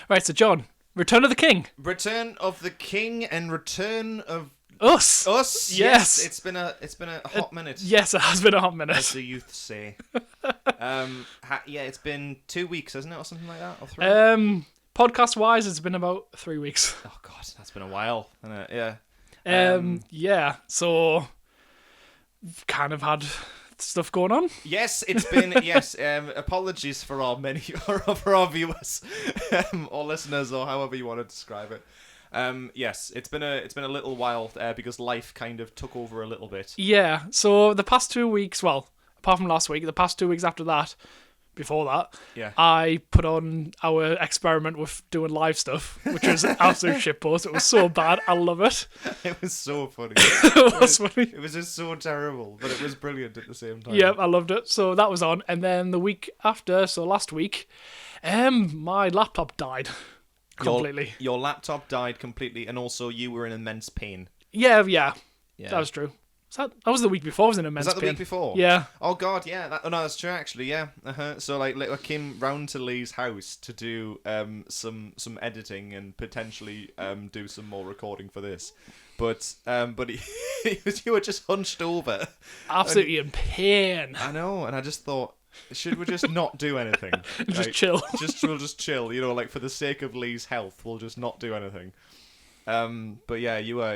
Right, so John, Return of the King. Return of the King and Return of Us. Us. Yes. It's been a hot minute. Yes, it has been a hot As minute. the youth say. It's been 2 weeks, hasn't it, or something like that, or 3? Podcast-wise, it's been about 3 weeks. Oh God, that's been a while, hasn't it? Yeah. Yeah, so we've kind of had stuff going on. Yes, it's been. Yes. Apologies for our for our viewers, or listeners, or however you want to describe it. Yes, it's been a little while because life kind of took over a little bit. Yeah, so the past 2 weeks, well, apart from last week, the past 2 weeks after that, before that, Yeah. I put on our experiment with doing live stuff, which was an absolute shitpost. It was so bad. I love it. It was so funny. It was funny. It was just so terrible, but it was brilliant at the same time. Yeah, I loved it. So that was on. And then the week after, so last week, my laptop died completely. Your laptop died completely, and also you were in immense pain. Yeah, Yeah. that was true. That was the week before. I was in immense Was that the pain. week before? Yeah. Oh God, yeah. No, that's true actually. Yeah. So like, I came round to Lee's house to do some editing and potentially do some more recording for this, but you were just hunched over, Absolutely in pain. I know, and I just thought, should we just not do anything? Just chill. We'll just chill. You know, like for the sake of Lee's health, we'll just not do anything. But yeah, you were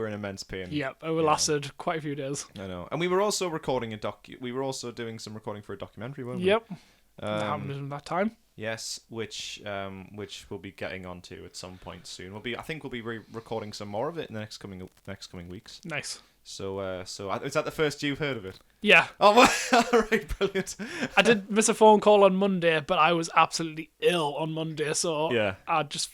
in immense pain. Yep, it lasted quite a few days. I know, and we were also recording we were also doing some recording for a documentary, weren't we? Yep. That happened in that time. Yes, which we'll be getting onto at some point soon. I think we'll be recording some more of it in the next coming weeks. Nice. So is that the first you've heard of it? Yeah. Oh, well, all right, brilliant. I did miss a phone call on Monday, but I was absolutely ill on Monday, so Yeah. I just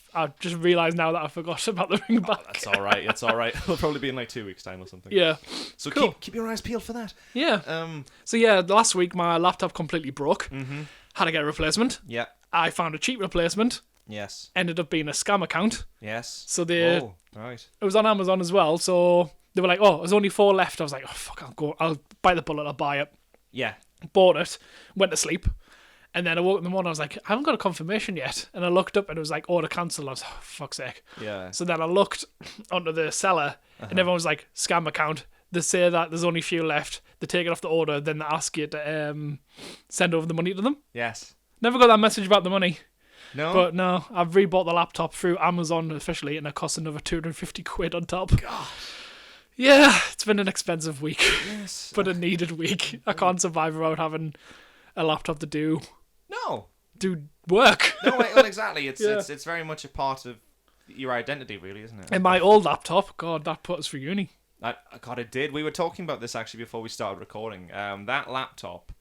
realised now that I forgot about the ring back. That's all right. It's all right. It'll probably be in like 2 weeks' time or something. Yeah. So Cool. keep your eyes peeled for that. Yeah. So yeah, last week my laptop completely broke. Mm-hmm. Had to get a replacement. Yeah. I found a cheap replacement. Yes. Ended up being a scam account. Yes. So Oh, right. it was on Amazon as well. So they were like, "Oh, there's only 4 left." I was like, "Oh fuck, I'll bite the bullet. I'll buy it." Yeah. Bought it. Went to sleep. And then I woke in the morning. I was like, "I haven't got a confirmation yet." And I looked up and it was like order cancelled. I was like, "Oh, fuck's sake." Yeah. So then I looked onto the seller and everyone was like, "Scam account." They say that there's only a few left. They take it off the order. Then they ask you to send over the money to them. Yes. Never got that message about the money. No. But no, I've rebought the laptop through Amazon officially, and it costs another 250 quid on top. God. Yeah, it's been an expensive week, Yes. but a needed week. I can't survive without having a laptop to do work. No, well, exactly. It's Yeah. it's very much a part of your identity, really, isn't it? And my old laptop, God, that put us through uni. God, it did. We were talking about this actually before we started recording. That laptop,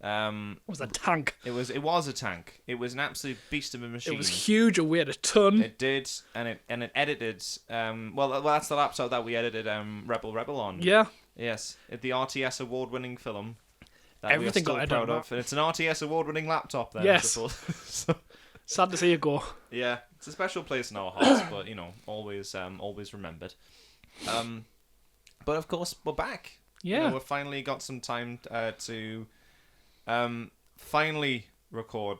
It was a tank. it was a tank. It was an absolute beast of a machine. It was huge. It weighed a ton. It did, and it edited. Well, that's the laptop that we edited Rebel on. Yeah. Yes, the RTS award-winning film. That Everything we are got still edited proud of. And it's an RTS award-winning laptop. Then, Yes. I suppose. So, Sad to see you go. yeah, it's a special place in our hearts, but always remembered. But of course, we're back. Yeah. We've finally got some time to finally record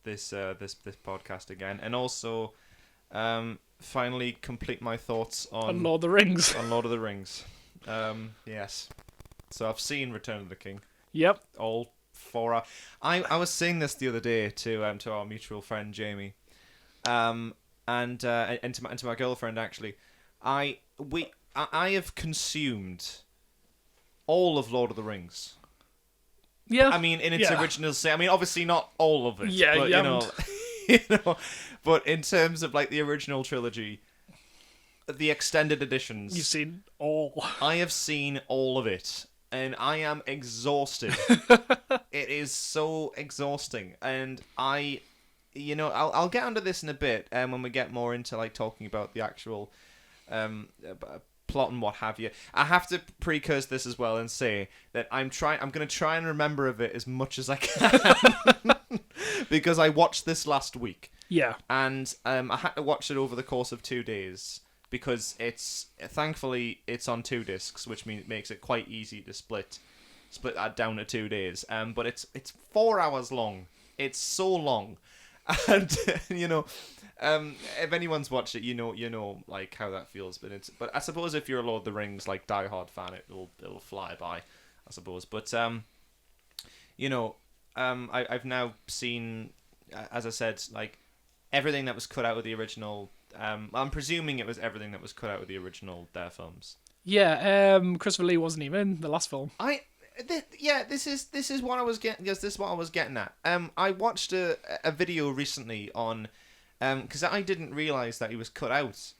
this podcast again, and also finally complete my thoughts On Lord of the Rings. on Lord of the Rings. Yes. So I've seen Return of the King. Yep. All 4 hours. I was saying this the other day to our mutual friend Jamie, and to my girlfriend actually. I have consumed all of Lord of the Rings. Yeah. I mean, in its original state. I mean, obviously not all of it. Yeah, but, you you know. But in terms of like the original trilogy, the extended editions, You've seen all. I have seen all of it, and I am exhausted. It is so exhausting, and I'll get onto this in a bit, when we get more into like talking about the actual plot and what have you. I have to precursor this as well and say that I'm going to try and remember of it as much as I can because I watched this last week. Yeah. And I had to watch it over the course of 2 days because thankfully it's on 2 discs, which makes it quite easy to split that down to 2 days. But it's 4 hours long. It's so long. And if anyone's watched it, you know like how that feels. But I suppose if you're a Lord of the Rings like diehard fan, it'll fly by, I suppose. But I've now seen, as I said, like everything that was cut out of the original. I'm presuming it was everything that was cut out of the original films. Yeah, Christopher Lee wasn't even in the last film. This is what I was getting. Yes, this is what I was getting at. I watched a video recently on, because I didn't realize that he was cut out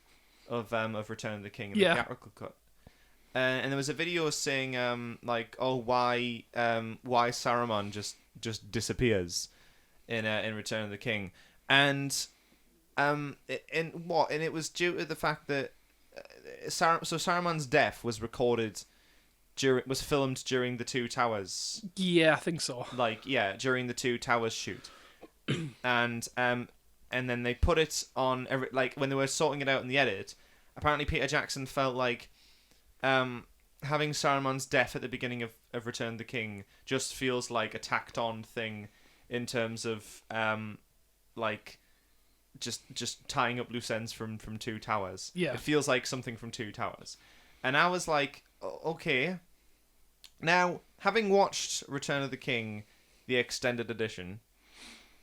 of Return of the King in the theatrical cut. And there was a video saying why Saruman just disappears in Return of the King, and it was due to the fact that Saruman's death was recorded. Was filmed during the Two Towers. Yeah, I think so. During the Two Towers shoot, and then they put it on when they were sorting it out in the edit. Apparently, Peter Jackson felt like having Saruman's death at the beginning of Return of the King just feels like a tacked on thing in terms of just tying up loose ends from Two Towers. Yeah, it feels like something from Two Towers, and I was like, okay. Now, having watched Return of the King, the extended edition,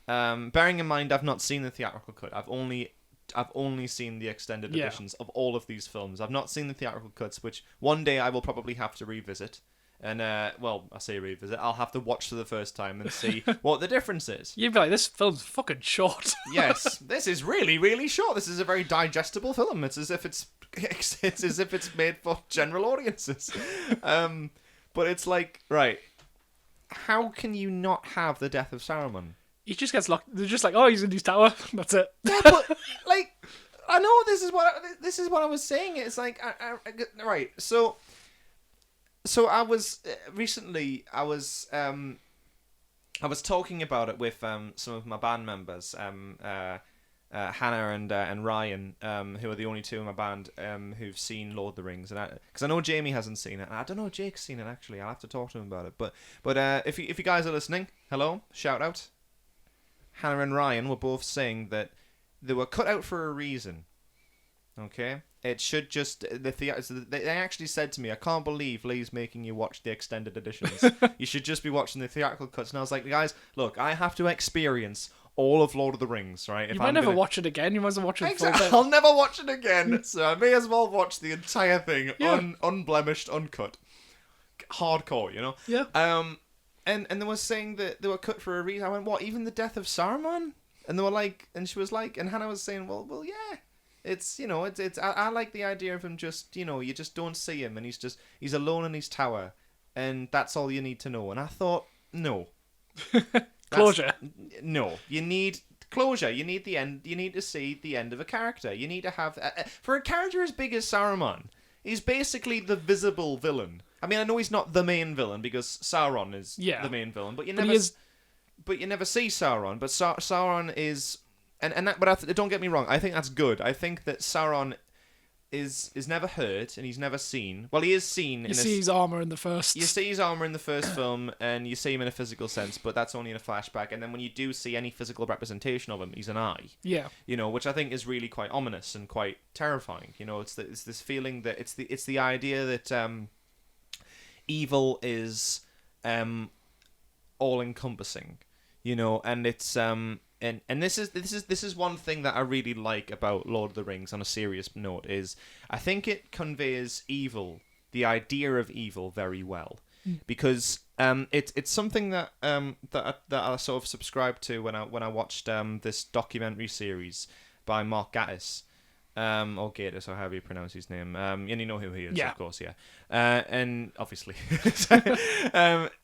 bearing in mind I've not seen the theatrical cut. I've only seen the extended editions of all of these films. I've not seen the theatrical cuts, which one day I will probably have to revisit. And I say revisit. I'll have to watch for the first time and see what the difference is. You'd be like, this film's fucking short. Yes, this is really, really short. This is a very digestible film. It's as if it's made for general audiences. But it's like, right, how can you not have the death of Saruman? He just gets locked. They're just like, oh, he's in his tower. That's it. Yeah, but like, I know this is what I was saying. It's like, right. So I was recently. I was talking about it with some of my band members, Hannah and Ryan, who are the only two in my band who've seen Lord of the Rings, and because I know Jamie hasn't seen it, and I don't know if Jake's seen it actually. I'll have to talk to him about it. But if you guys are listening, hello, shout out. Hannah and Ryan were both saying that they were cut out for a reason. Okay, it should just they actually said to me, I can't believe Lee's making you watch the extended editions. You should just be watching the theatrical cuts. And I was like, guys, look, I have to experience all of Lord of the Rings, right? You might never watch it again. You might as well watch it exactly. I'll never watch it again, so I may as well watch the entire thing, unblemished, uncut, hardcore, you know. Yeah. And they were saying that they were cut for a reason. I went, what? Even the death of Saruman? And they were like, and she was like, and Hannah was saying, well, yeah. It's I like the idea of him just, you just don't see him, and he's alone in his tower, and that's all you need to know. And I thought, no. Closure. No, you need closure. You need the end. You need to see the end of a character. You need to have for a character as big as Saruman, he's basically the visible villain. I mean, I know he's not the main villain because Sauron is the main villain, but you never see Sauron. But Sauron is, but don't get me wrong. I think that's good. I think that Sauron is never heard and he's never seen. Well, he is seen. You see his armor in the first. You see his armor in the first film, and you see him in a physical sense, but that's only in a flashback. And then when you do see any physical representation of him, he's an eye. Yeah. Which I think is really quite ominous and quite terrifying. It's this feeling that it's the idea that evil is all encompassing. And it's And this is one thing that I really like about Lord of the Rings on a serious note is I think it conveys evil, the idea of evil, very well, because it's something that I sort of subscribed to when I watched this documentary series by Mark Gatiss, or Gatiss, or however you pronounce his name, and you know who he is, of course, and obviously,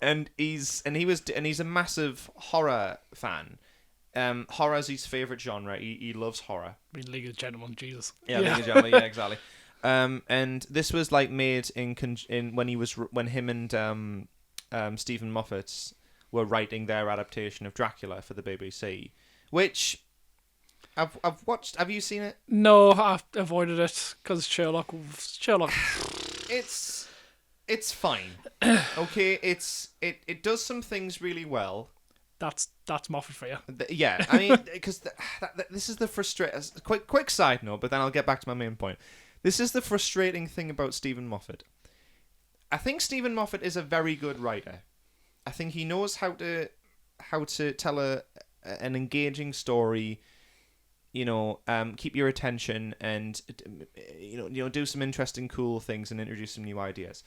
and he's a massive horror fan. Horror is his favourite genre. He loves horror. I mean, League of Gentlemen, Jesus. Yeah, League of Gentlemen, yeah, exactly. And this was like made when him and Stephen Moffat were writing their adaptation of Dracula for the BBC, which I've watched. Have you seen it? No, I've avoided it because Sherlock. It's fine. Okay, it does some things really well. That's Moffat for you. Yeah, I mean, because this is the frustrating. Quick side note, but then I'll get back to my main point. This is the frustrating thing about Stephen Moffat. I think Stephen Moffat is a very good writer. I think he knows how to tell an engaging story. Keep your attention and do some interesting, cool things and introduce some new ideas.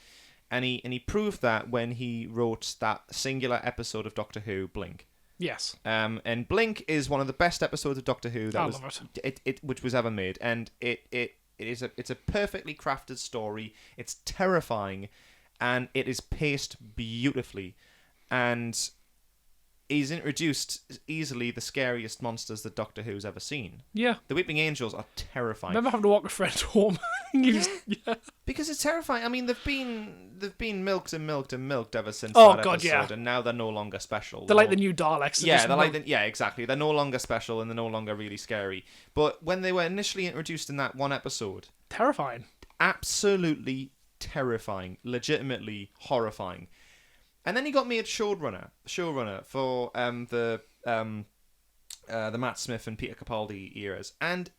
And he proved that when he wrote that singular episode of Doctor Who, Blink. Yes. And Blink is one of the best episodes of Doctor Who which was ever made, and it's a perfectly crafted story. It's terrifying, and it is paced beautifully, and he's introduced easily the scariest monsters that Doctor Who's ever seen. Yeah. The Weeping Angels are terrifying. I remember having to walk a friend home. Yeah. Because it's terrifying. I mean, they've been milked and milked and milked ever since Oh, that God, episode, yeah. and now they're no longer special. They're like the new Daleks. Yeah, exactly. They're no longer special, and they're no longer really scary. But when they were initially introduced in that one episode, terrifying. Absolutely terrifying. Legitimately horrifying. And then he got made showrunner for the Matt Smith and Peter Capaldi eras, and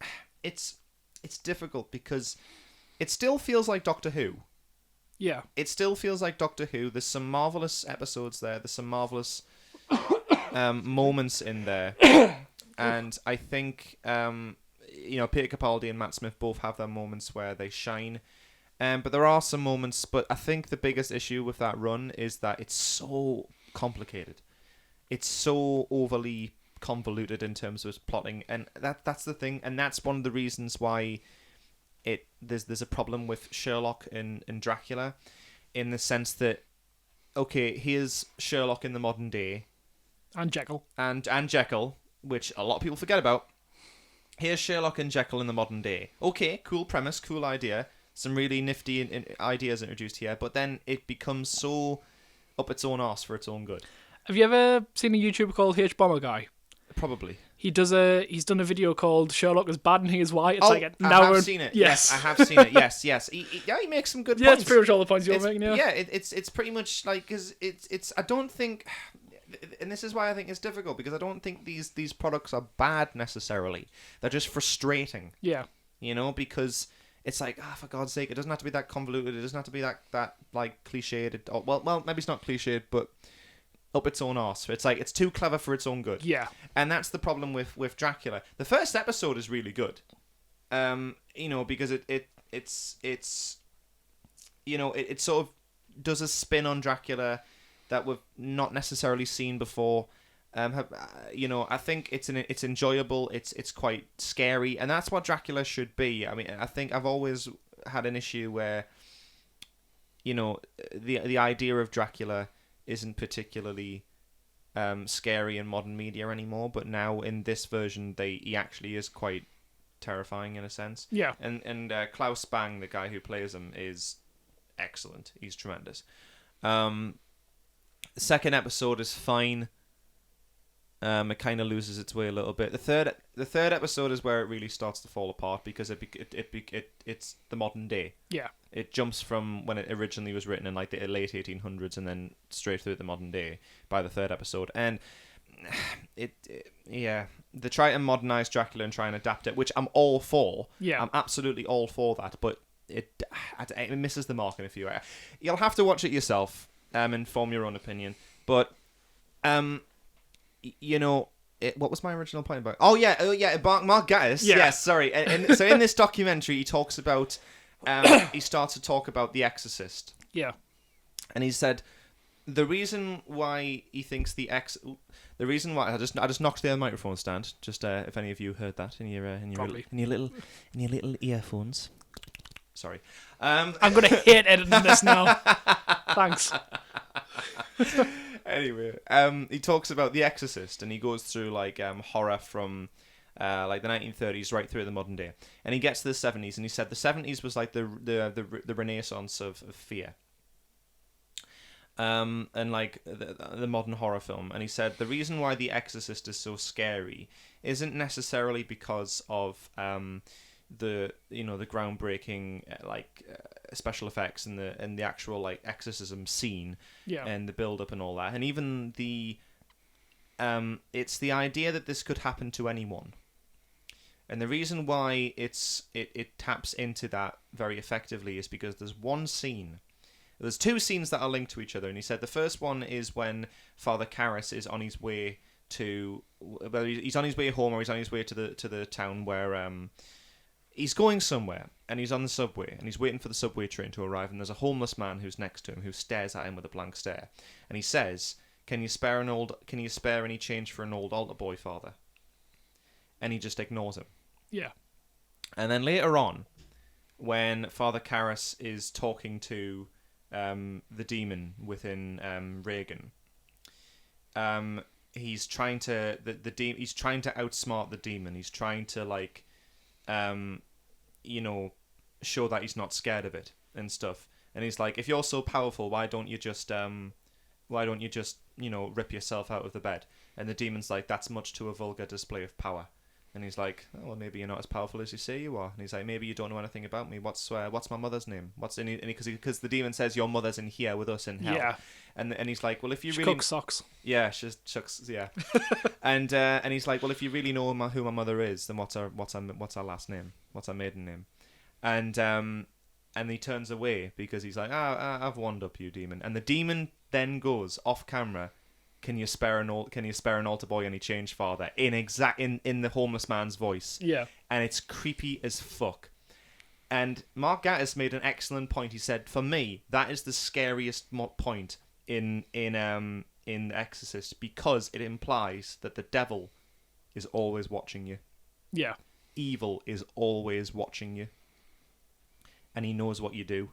it's difficult because it still feels like Doctor Who. Yeah. It still feels like Doctor Who. There's some marvelous episodes there. There's some marvelous moments in there, and I think Peter Capaldi and Matt Smith both have their moments where they shine. But there are some moments, but I think the biggest issue with that run is that it's so complicated. It's so overly convoluted in terms of its plotting, and that's the thing, and that's one of the reasons why there's a problem with Sherlock and Dracula, in the sense that, okay, here's Sherlock in the modern day. And Jekyll. And Jekyll, which a lot of people forget about. Here's Sherlock and Jekyll in the modern day. Okay, cool premise, cool idea. Some really nifty ideas introduced here, but then it becomes so up its own arse for its own good. Have you ever seen a YouTuber called H Bomber Guy? Probably. He's done a video called Sherlock is Bad and He is White. It's I have seen it. Yes, I have seen it. Yes. He makes some good points. Yeah, it's pretty much all the points you're making. Yeah, it's pretty much like, because it's I don't think, and this is why I think it's difficult, because I don't think these products are bad necessarily. They're just frustrating. Yeah. Because it's like, for God's sake, it doesn't have to be that convoluted. It doesn't have to be that like cliched. Well, maybe it's not cliched, but up its own arse. It's like, it's too clever for its own good. Yeah. And that's the problem with Dracula. The first episode is really good. Because it's it sort of does a spin on Dracula that we've not necessarily seen before. I think it's enjoyable. It's quite scary, and that's what Dracula should be. I mean, I think I've always had an issue where, the idea of Dracula isn't particularly scary in modern media anymore. But now in this version, he actually is quite terrifying in a sense. Yeah. And Klaus Bang, the guy who plays him, is excellent. He's tremendous. The second episode is fine. It kind of loses its way a little bit. The third episode is where it really starts to fall apart, because it's the modern day. Yeah. It jumps from when it originally was written in like the late 1800s and then straight through the modern day by the third episode. And they try to modernize Dracula and try and adapt it, which I'm all for. Yeah. I'm absolutely all for that, but it misses the mark in a few areas. You'll have to watch it yourself and form your own opinion. But what was my original point about? Oh yeah, Mark Gatiss. Yeah. Yes, sorry. And so in this documentary, he talks about, he starts to talk about The Exorcist. Yeah. And he said the reason why he thinks the reason why I just knocked the microphone stand. Just if any of you heard that in your little earphones. Sorry. I'm gonna hate editing this now. Thanks. Anyway, he talks about The Exorcist, and he goes through like horror from like the 1930s right through the modern day, and he gets to the 70s, and he said the 70s was like the renaissance of fear, and like the modern horror film. And he said the reason why The Exorcist is so scary isn't necessarily because of the groundbreaking special effects and the actual like exorcism scene, yeah, and the build up and all that, and even the it's the idea that this could happen to anyone. And the reason why it taps into that very effectively is because there's one scene. There's two scenes that are linked to each other, and he said the first one is when Father Karras is on his way to, well, he's on his way home, or he's on his way to the town where he's going somewhere, and he's on the subway, and he's waiting for the subway train to arrive, and there's a homeless man who's next to him who stares at him with a blank stare, and he says, Can you spare any change for an old altar boy, Father?" And he just ignores him. Yeah. And then later on, when Father Karras is talking to the demon within Reagan, he's trying to he's trying to outsmart the demon. He's trying to show that he's not scared of it and stuff. And he's like, if you're so powerful, why don't you just rip yourself out of the bed? And the demon's like, that's much too a vulgar display of power. And he's like, oh, well, maybe you're not as powerful as you say you are. And he's like, maybe you don't know anything about me. What's my mother's name? Because the demon says your mother's in here with us in hell. Yeah. And he's like, well, if you She really cooks socks. yeah, she chucks, yeah. and he's like, well, if you really know who my mother is, then what's our last name? What's our maiden name? And he turns away because he's like, I've wound up you, demon. And the demon then goes off camera. Can you spare an altar boy any change, Father? In the homeless man's voice. Yeah. And it's creepy as fuck. And Mark Gatiss made an excellent point. He said, for me, that is the scariest point in The Exorcist, because it implies that the devil is always watching you. Yeah. Evil is always watching you. And he knows what you do.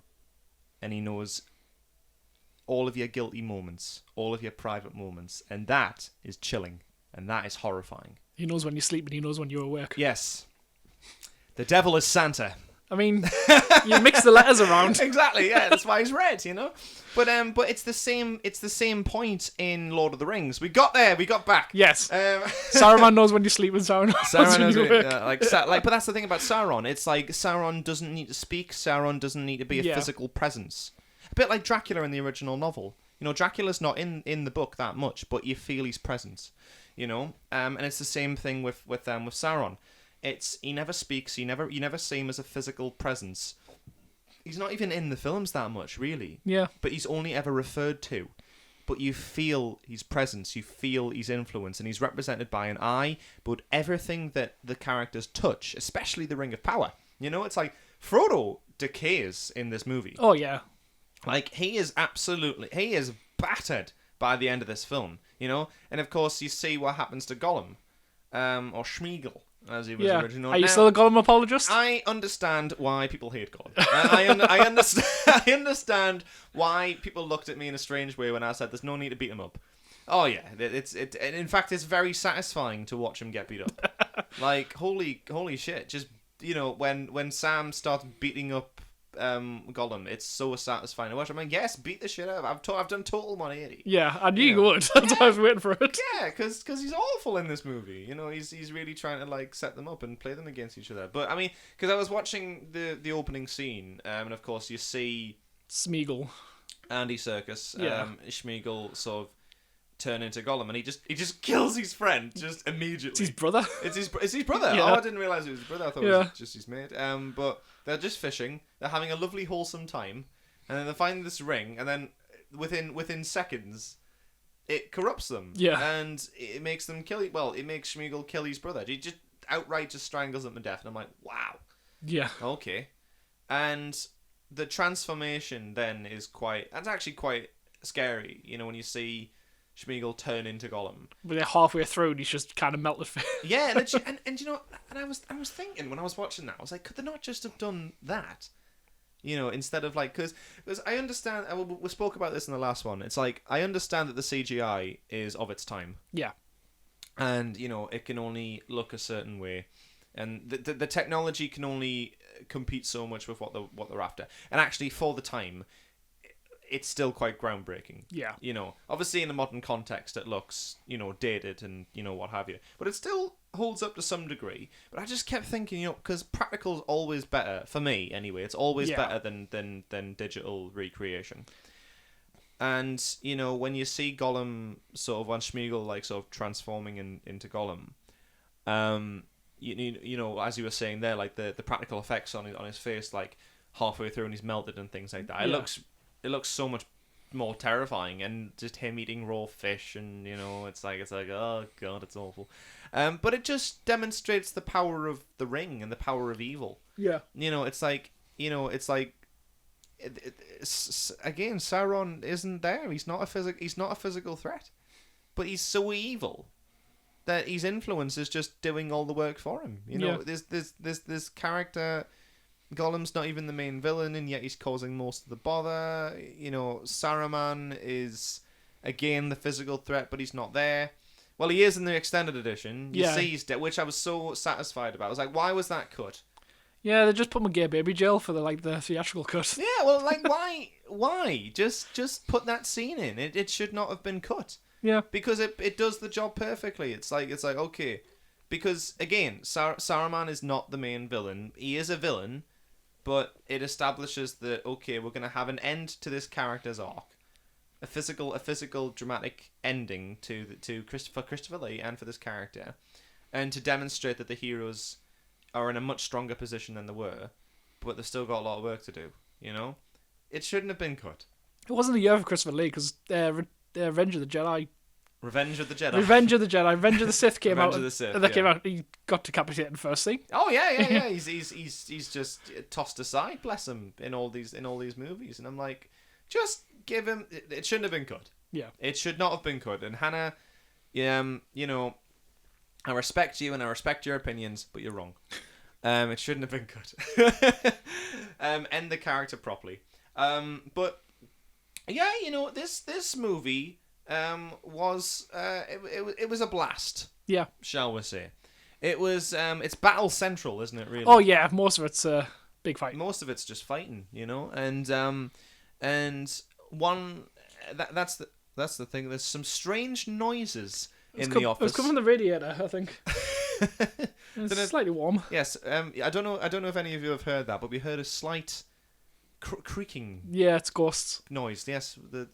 And he knows all of your guilty moments, all of your private moments, and that is chilling, and that is horrifying. He knows when you sleep and he knows when you're awake. Yes. The devil is Santa. I mean, you mix the letters around. Exactly, yeah, that's why he's red, you know? But it's the same point in Lord of the Rings. We got there, we got back. Yes. Saruman knows when you sleep and Sauron knows when you awake. But that's the thing about Sauron. It's like Sauron doesn't need to speak, Sauron doesn't need to be a physical presence. A bit like Dracula in the original novel. You know, Dracula's not in the book that much, but you feel his presence. You know, and it's the same thing with Sauron. He never speaks. You never see him as a physical presence. He's not even in the films that much, really. Yeah. But he's only ever referred to. But you feel his presence, you feel his influence, and he's represented by an eye. But everything that the characters touch, especially the Ring of Power, you know, it's like Frodo decays in this movie. Oh yeah. Like, he is battered by the end of this film, you know? And of course, you see what happens to Gollum, or Schmeagol, as he was originally. Are you still a Gollum apologist? I understand why people hate Gollum. I understand. I understand why people looked at me in a strange way when I said there's no need to beat him up. Oh yeah, in fact, it's very satisfying to watch him get beat up. Like, holy shit! Just, you know, when Sam starts beating up Gollum, it's so satisfying to watch. I'm like, yes, beat the shit out of him. I've done total 180. Yeah, I knew you would. That's why I was waiting for it. Yeah, because he's awful in this movie. You know, he's really trying to like set them up and play them against each other. But I mean, because I was watching the opening scene, and of course you see Smeagol, Andy Serkis, Schmeagol sort of turn into Gollum, and he just kills his friend just immediately. It's his brother. It's his brother. Yeah. Oh, I didn't realize it was his brother. I thought it was just his mate. But they're just fishing. They're having a lovely, wholesome time, and then they find this ring, and then within seconds, it corrupts them. Yeah. And it makes them kill. Well, it makes Schmeagol kill his brother. He just outright just strangles him to death, and I'm like, wow. Yeah. Okay. And the transformation then is that's actually quite scary. You know, when you see Schmeagol turn into Gollum. But they're halfway through and he's just kind of melted. Yeah, and you know, and I was thinking when I was watching that, I was like, could they not just have done that? You know, instead of like, because I understand, we spoke about this in the last one. It's like, I understand that the CGI is of its time. Yeah. And, you know, it can only look a certain way. And the technology can only compete so much with what they're after. And actually, for the time, it's still quite groundbreaking. Yeah. You know, obviously in the modern context, it looks, you know, dated and, you know, what have you. But it still holds up to some degree. But I just kept thinking, you know, because practical's always better, for me anyway. It's always better than digital recreation. And when you see Gollum sort of when Smeagol like sort of transforming into Gollum, as you were saying there, like the practical effects on his face, like halfway through and he's melted and things like that. It looks so much more terrifying, and just him eating raw fish, and it's like oh god, it's awful. But it just demonstrates the power of the ring and the power of evil. Yeah. It's like again, Sauron isn't there. He's not a physical threat, but he's so evil that his influence is just doing all the work for him. This character, Gollum's not even the main villain, and yet he's causing most of the bother. Saruman is again the physical threat, but he's not there. Well, he is in the extended edition. You see he's dead, which I was so satisfied about. I was like, why was that cut? Yeah, they just put him in gay baby jail for the theatrical cut. Yeah, well, like, why? Just put that scene in. It should not have been cut. Yeah. Because it does the job perfectly. It's like okay. Because, again, Saruman is not the main villain. He is a villain, but it establishes that, okay, we're going to have an end to this character's arc. A physical dramatic ending for Christopher Lee and for this character. And to demonstrate that the heroes are in a much stronger position than they were, but they've still got a lot of work to do, It shouldn't have been cut. It wasn't a year for Christopher Lee, because Revenge of the Jedi. Revenge of the Jedi. Revenge of the Jedi. Revenge of the Sith came Revenge out. of the Sith, and that came out. He got decapitated first thing. Oh yeah. He's just tossed aside, bless him, in all these movies, and I'm like, just give him. It shouldn't have been cut. Yeah. It should not have been cut. And Hannah, I respect you and I respect your opinions, but you're wrong. It shouldn't have been cut. End the character properly. But yeah, this movie was it was a blast. Yeah. Shall we say? It was it's battle central, isn't it? Really? Oh yeah, most of it's big fight. Most of it's just fighting, and one that's the thing. There's some strange noises in the office. It's coming from the radiator, I think. It's slightly warm. Yes. I don't know if any of you have heard that, but we heard a slight creaking. Yeah, it's ghosts. Noise. Yes. The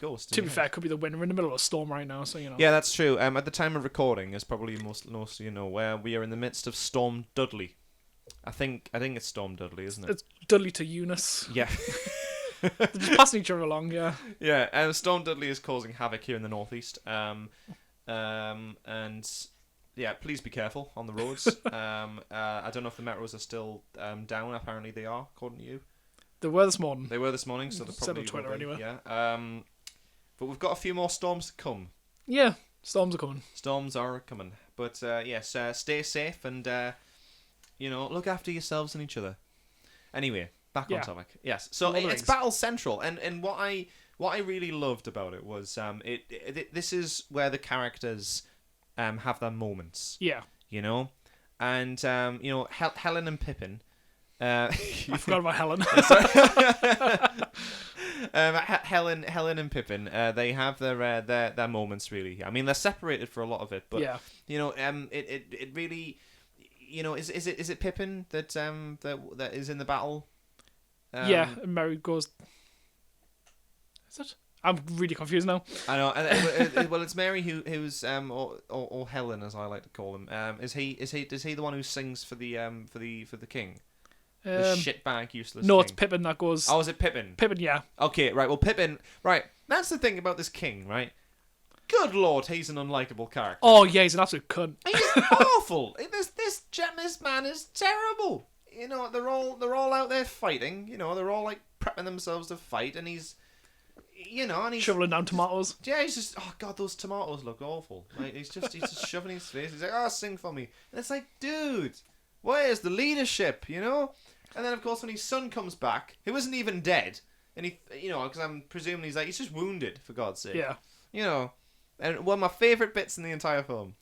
ghost. To be fair, it could be the wind. We're in the middle of a storm right now, so Yeah, that's true. At the time of recording, as probably most of you know, where we are in the midst of Storm Dudley. I think it's Storm Dudley, isn't it? It's Dudley to Eunice. Yeah. They're just passing each other along, yeah. Yeah, Storm Dudley is causing havoc here in the northeast. And yeah, please be careful on the roads. I don't know if the metros are still down. Apparently they are, according to you. They were this morning. They were this morning, so they're probably said on Twitter anyway. Yeah. But we've got a few more storms to come. Yeah, storms are coming. Storms are coming. But yes, stay safe and look after yourselves and each other. Anyway, back on topic. Yes. So it's Battle Central, and what I really loved about it was this is where the characters have their moments. Yeah. And Helen and Pippin. I forgot about Helen. Helen and Pippin. They have their moments really. I mean, they're separated for a lot of it, but yeah. It really, is it Pippin that is in the battle? Yeah, and Mary goes. Is it? I'm really confused now. I know. Well, it's Mary who's or Helen as I like to call him. Is he the one who sings for the king? The shitbag useless. No, king. it's Pippin that goes. Oh, is it Pippin? Pippin, yeah. Okay, right. Well, Pippin. Right. That's the thing about this king, right? Good lord, he's an unlikable character. Oh yeah, he's an absolute cunt. He's awful. This man is terrible. They're all out there fighting. They're all like prepping themselves to fight, and he's shoveling down tomatoes. Yeah, he's just, oh god, those tomatoes look awful. Like he's just shoving his face. He's like, oh, sing for me. And it's like, dude, where's the leadership? And then of course when his son comes back, who isn't even dead, and he, because I'm presuming he's just wounded, for God's sake. Yeah. And one of my favourite bits in the entire film.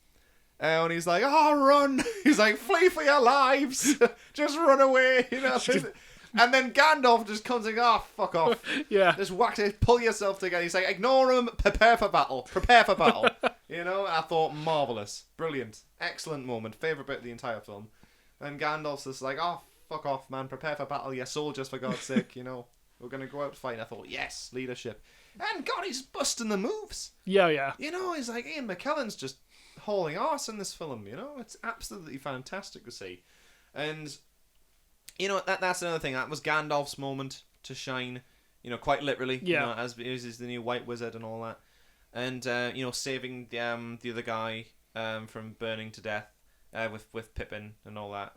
When he's like, oh, run! He's like, flee for your lives! Just run away! And then Gandalf just comes and oh, fuck off. Yeah. Just whack it, pull yourself together. He's like, ignore him, prepare for battle. Prepare for battle. I thought, marvellous. Brilliant. Excellent moment. Favourite bit of the entire film. And Gandalf's just like, oh, fuck off, man. Prepare for battle, you soldiers, for God's sake, We're gonna go out fighting. I thought, yes, leadership. And God, he's busting the moves. Yeah. You know, he's like Ian McKellen's just hauling arse in this film. You know, it's absolutely fantastic to see. And you know that's another thing. That was Gandalf's moment to shine. You know, quite literally. Yeah. You know, as is the new White Wizard and all that. And you know, saving the other guy from burning to death with Pippin and all that.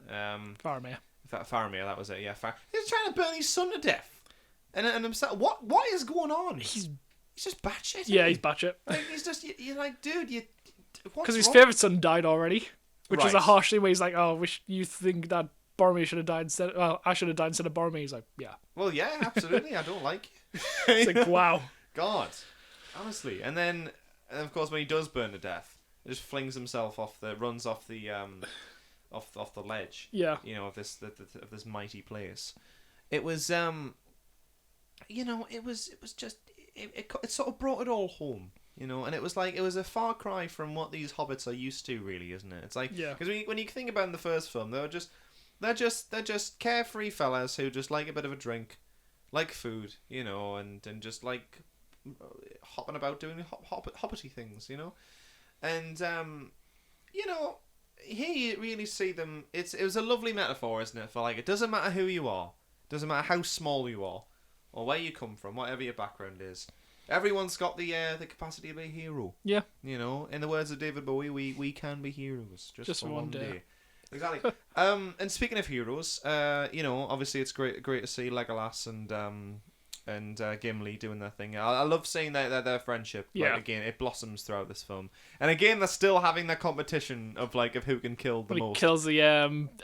Faramir. Faramir, that was it. Yeah, he's trying to burn his son to death. And I'm sad. What is going on? He's just batshit. Yeah, he's batshit. Like, he's just you're like, dude, because his favourite son died already, which is a Right. harsh thing where he's like, oh, wish you think that Boromir should have died instead. Well, I should have died instead of Boromir. He's like, yeah. Well, yeah, absolutely. I don't like you. It's like, wow. God, honestly. And then, of course, when he does burn to death, he just flings himself runs off the off the ledge. Yeah. You know, of this mighty place. It was you know, it was just it sort of brought it all home, you know, and it was a far cry from what these hobbits are used to, really, isn't it? It's like, Yeah. because when you think about in the first film, they're just carefree fellas who just like a bit of a drink, like food, you know, and just like hopping about doing hobbity things, you know, and you know, here you really see them. It was a lovely metaphor, isn't it? For like, it doesn't matter who you are, doesn't matter how small you are, or where you come from, whatever your background is. Everyone's got the capacity to be a hero. Yeah. You know, in the words of David Bowie, we can be heroes just for one day. Exactly. And speaking of heroes, you know, obviously it's great to see Legolas and Gimli doing their thing. I love seeing their friendship. Yeah. Like, again, it blossoms throughout this film. And again, they're still having their competition of who can kill the When he most. kills the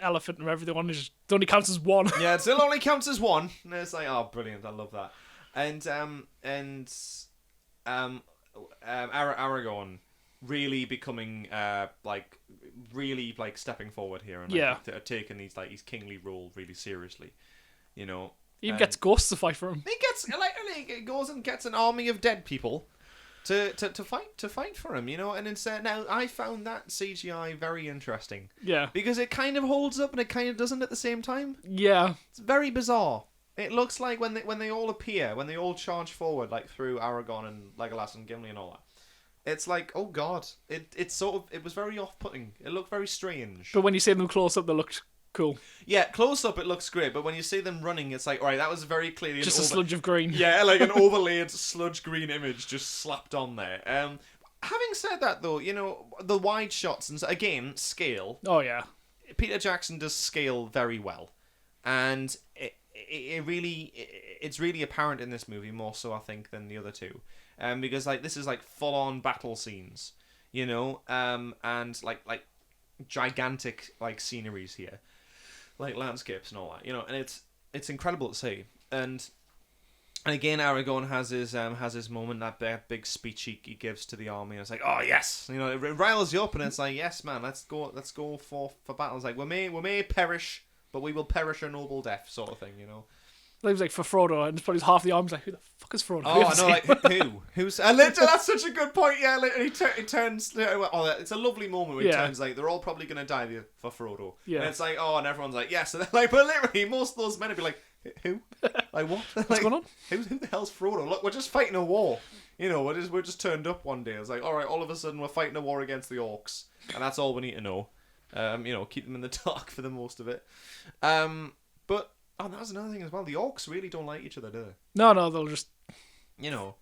elephant and everything, it only counts as one. Yeah, it still only counts as one. And it's like, oh, brilliant! I love that. And Aragorn really becoming really stepping forward here and taking his kingly role really seriously, you know. He even gets ghosts to fight for him. He goes and gets an army of dead people to fight for him, you know. And instead, now I found that CGI very interesting. Yeah. Because it kind of holds up and it kind of doesn't at the same time. Yeah. It's very bizarre. It looks like when they all appear, when they all charge forward, like through Aragorn and Legolas and Gimli and all that. It's like, oh god, it was very off-putting. It looked very strange. But when you see them close up, they looked cool. Yeah, close up it looks great, but when you see them running, it's like, alright, that was very clearly Just a sludge of green. Yeah, like an overlaid sludge green image just slapped on there. Having said that, though, you know, the wide shots and again scale. Oh yeah. Peter Jackson does scale very well, and it's really apparent in this movie more so I think than the other two, because this is full on battle scenes, you know, and like gigantic sceneries here, like landscapes and all that, you know, and it's incredible to see. And again, Aragorn has his moment, that big speech he gives to the army, and it's like, oh yes, you know, it riles you up, and it's like, yes man, let's go for battle. It's like we may perish, but we will perish a noble death, sort of thing, you know. It was like for Frodo, and probably half the army's like, who the fuck is Frodo? Oh, I know, like who? Who's? That's such a good point. Yeah, he turns. Oh, it's a lovely moment where he turns they're all probably gonna die for Frodo. Yeah. And it's like, oh, and everyone's like, yes. And they're like, but literally, most of those men would be like, who? Like what? What's going on? Who the hell's Frodo? Look, we're just fighting a war. You know, we're just turned up one day. It's like, all right, all of a sudden we're fighting a war against the orcs, and that's all we need to know. You know, keep them in the dark for the most of it. But that's another thing as well. The orcs really don't like each other, do they? No, they'll just, you know,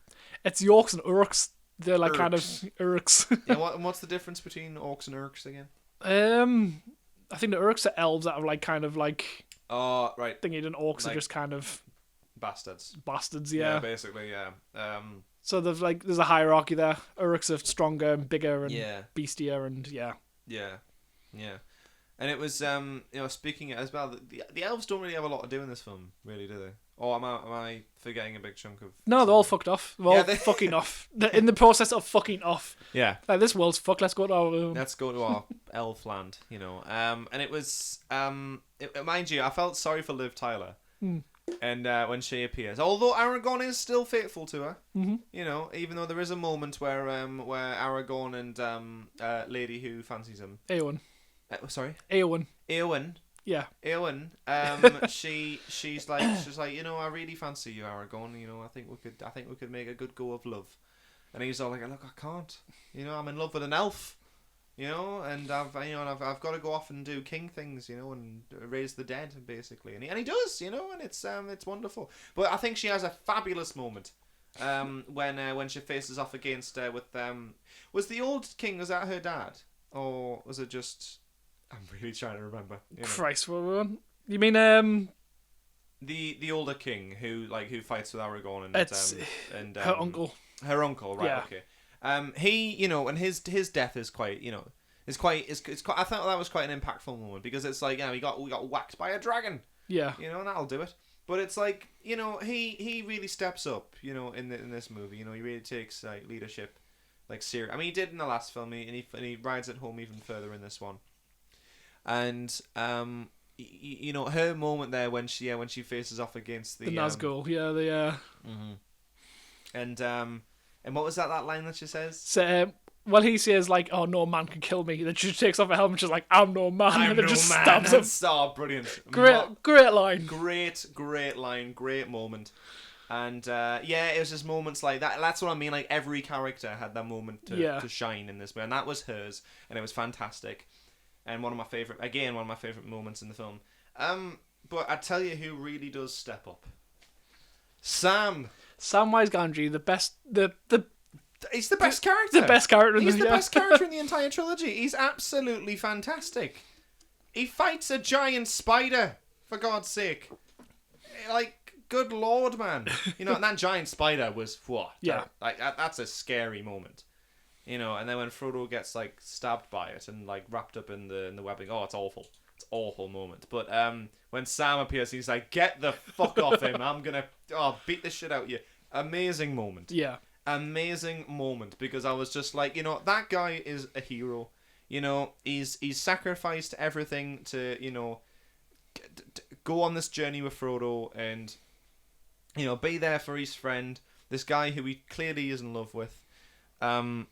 it's the orcs and urks. They're like kind of urks. Yeah, what's the difference between orcs and urks again? I think the urks are elves that are kind of Oh, right. thingy, and orcs are just kind of bastards. Yeah, basically, yeah. So there's a hierarchy there. Urks are stronger and bigger and beastier, and Yeah. And it was, you know, speaking as well, the elves don't really have a lot to do in this film, really, do they? Or am I forgetting a big chunk of... No, they're all fucked off. They're all fucking off. They're in the process of fucking off. Yeah. Like, this world's fucked, let's go to our... Let's go to our elf land, you know. And it was, mind you, I felt sorry for Liv Tyler. And when she appears, although Aragorn is still faithful to her, you know, even though there is a moment where Aragorn and Lady who fancies him... Eowyn. Sorry? Eowyn. Yeah. Eowyn, she's like, I really fancy you, Aragorn. I think we could make a good go of love. And he's all like, look, I can't. I'm in love with an elf. And I've got to go off and do king things, and raise the dead, basically. And he does, and it's wonderful. But I think she has a fabulous moment, when she faces off against was the old king, was that her dad, or was it just? I'm really trying to remember. Christ, what were we on? You mean the older king who fights with Aragorn and her uncle. Her uncle, right? Yeah. Okay. He, and his death is quite, it's quite. I thought that was quite an impactful moment because it's like, we got whacked by a dragon. Yeah. And that'll do it. But it's like, he really steps up, in this movie. He really takes leadership, serious. I mean, he did in the last film, and he rides it home even further in this one. And her moment there when she faces off against the Nazgul, and what was that line that she says? So, he says "Oh, no man can kill me." Then she takes off her helmet. She's like, "I'm no man," and then just stabs him. Oh, brilliant! Great line. Great line. Great moment. And it was just moments like that. That's what I mean. Like every character had that moment to shine in this movie, and that was hers, and it was fantastic. And one of my favorite moments in the film. But I tell you, who really does step up? Samwise Gamgee, the best, he's the best character. The best character. He's the best character in the entire trilogy. He's absolutely fantastic. He fights a giant spider, for God's sake. Good lord, man. And that giant spider was what? Yeah. That's a scary moment. And then when Frodo gets stabbed by it and wrapped up in the webbing, it's awful. It's an awful moment. But when Sam appears, he's like, "Get the fuck off him! I'm gonna beat the shit out of you." Amazing moment. Yeah. Amazing moment, because I was just like, that guy is a hero. He's sacrificed everything to go on this journey with Frodo and be there for his friend, this guy who he clearly is in love with. And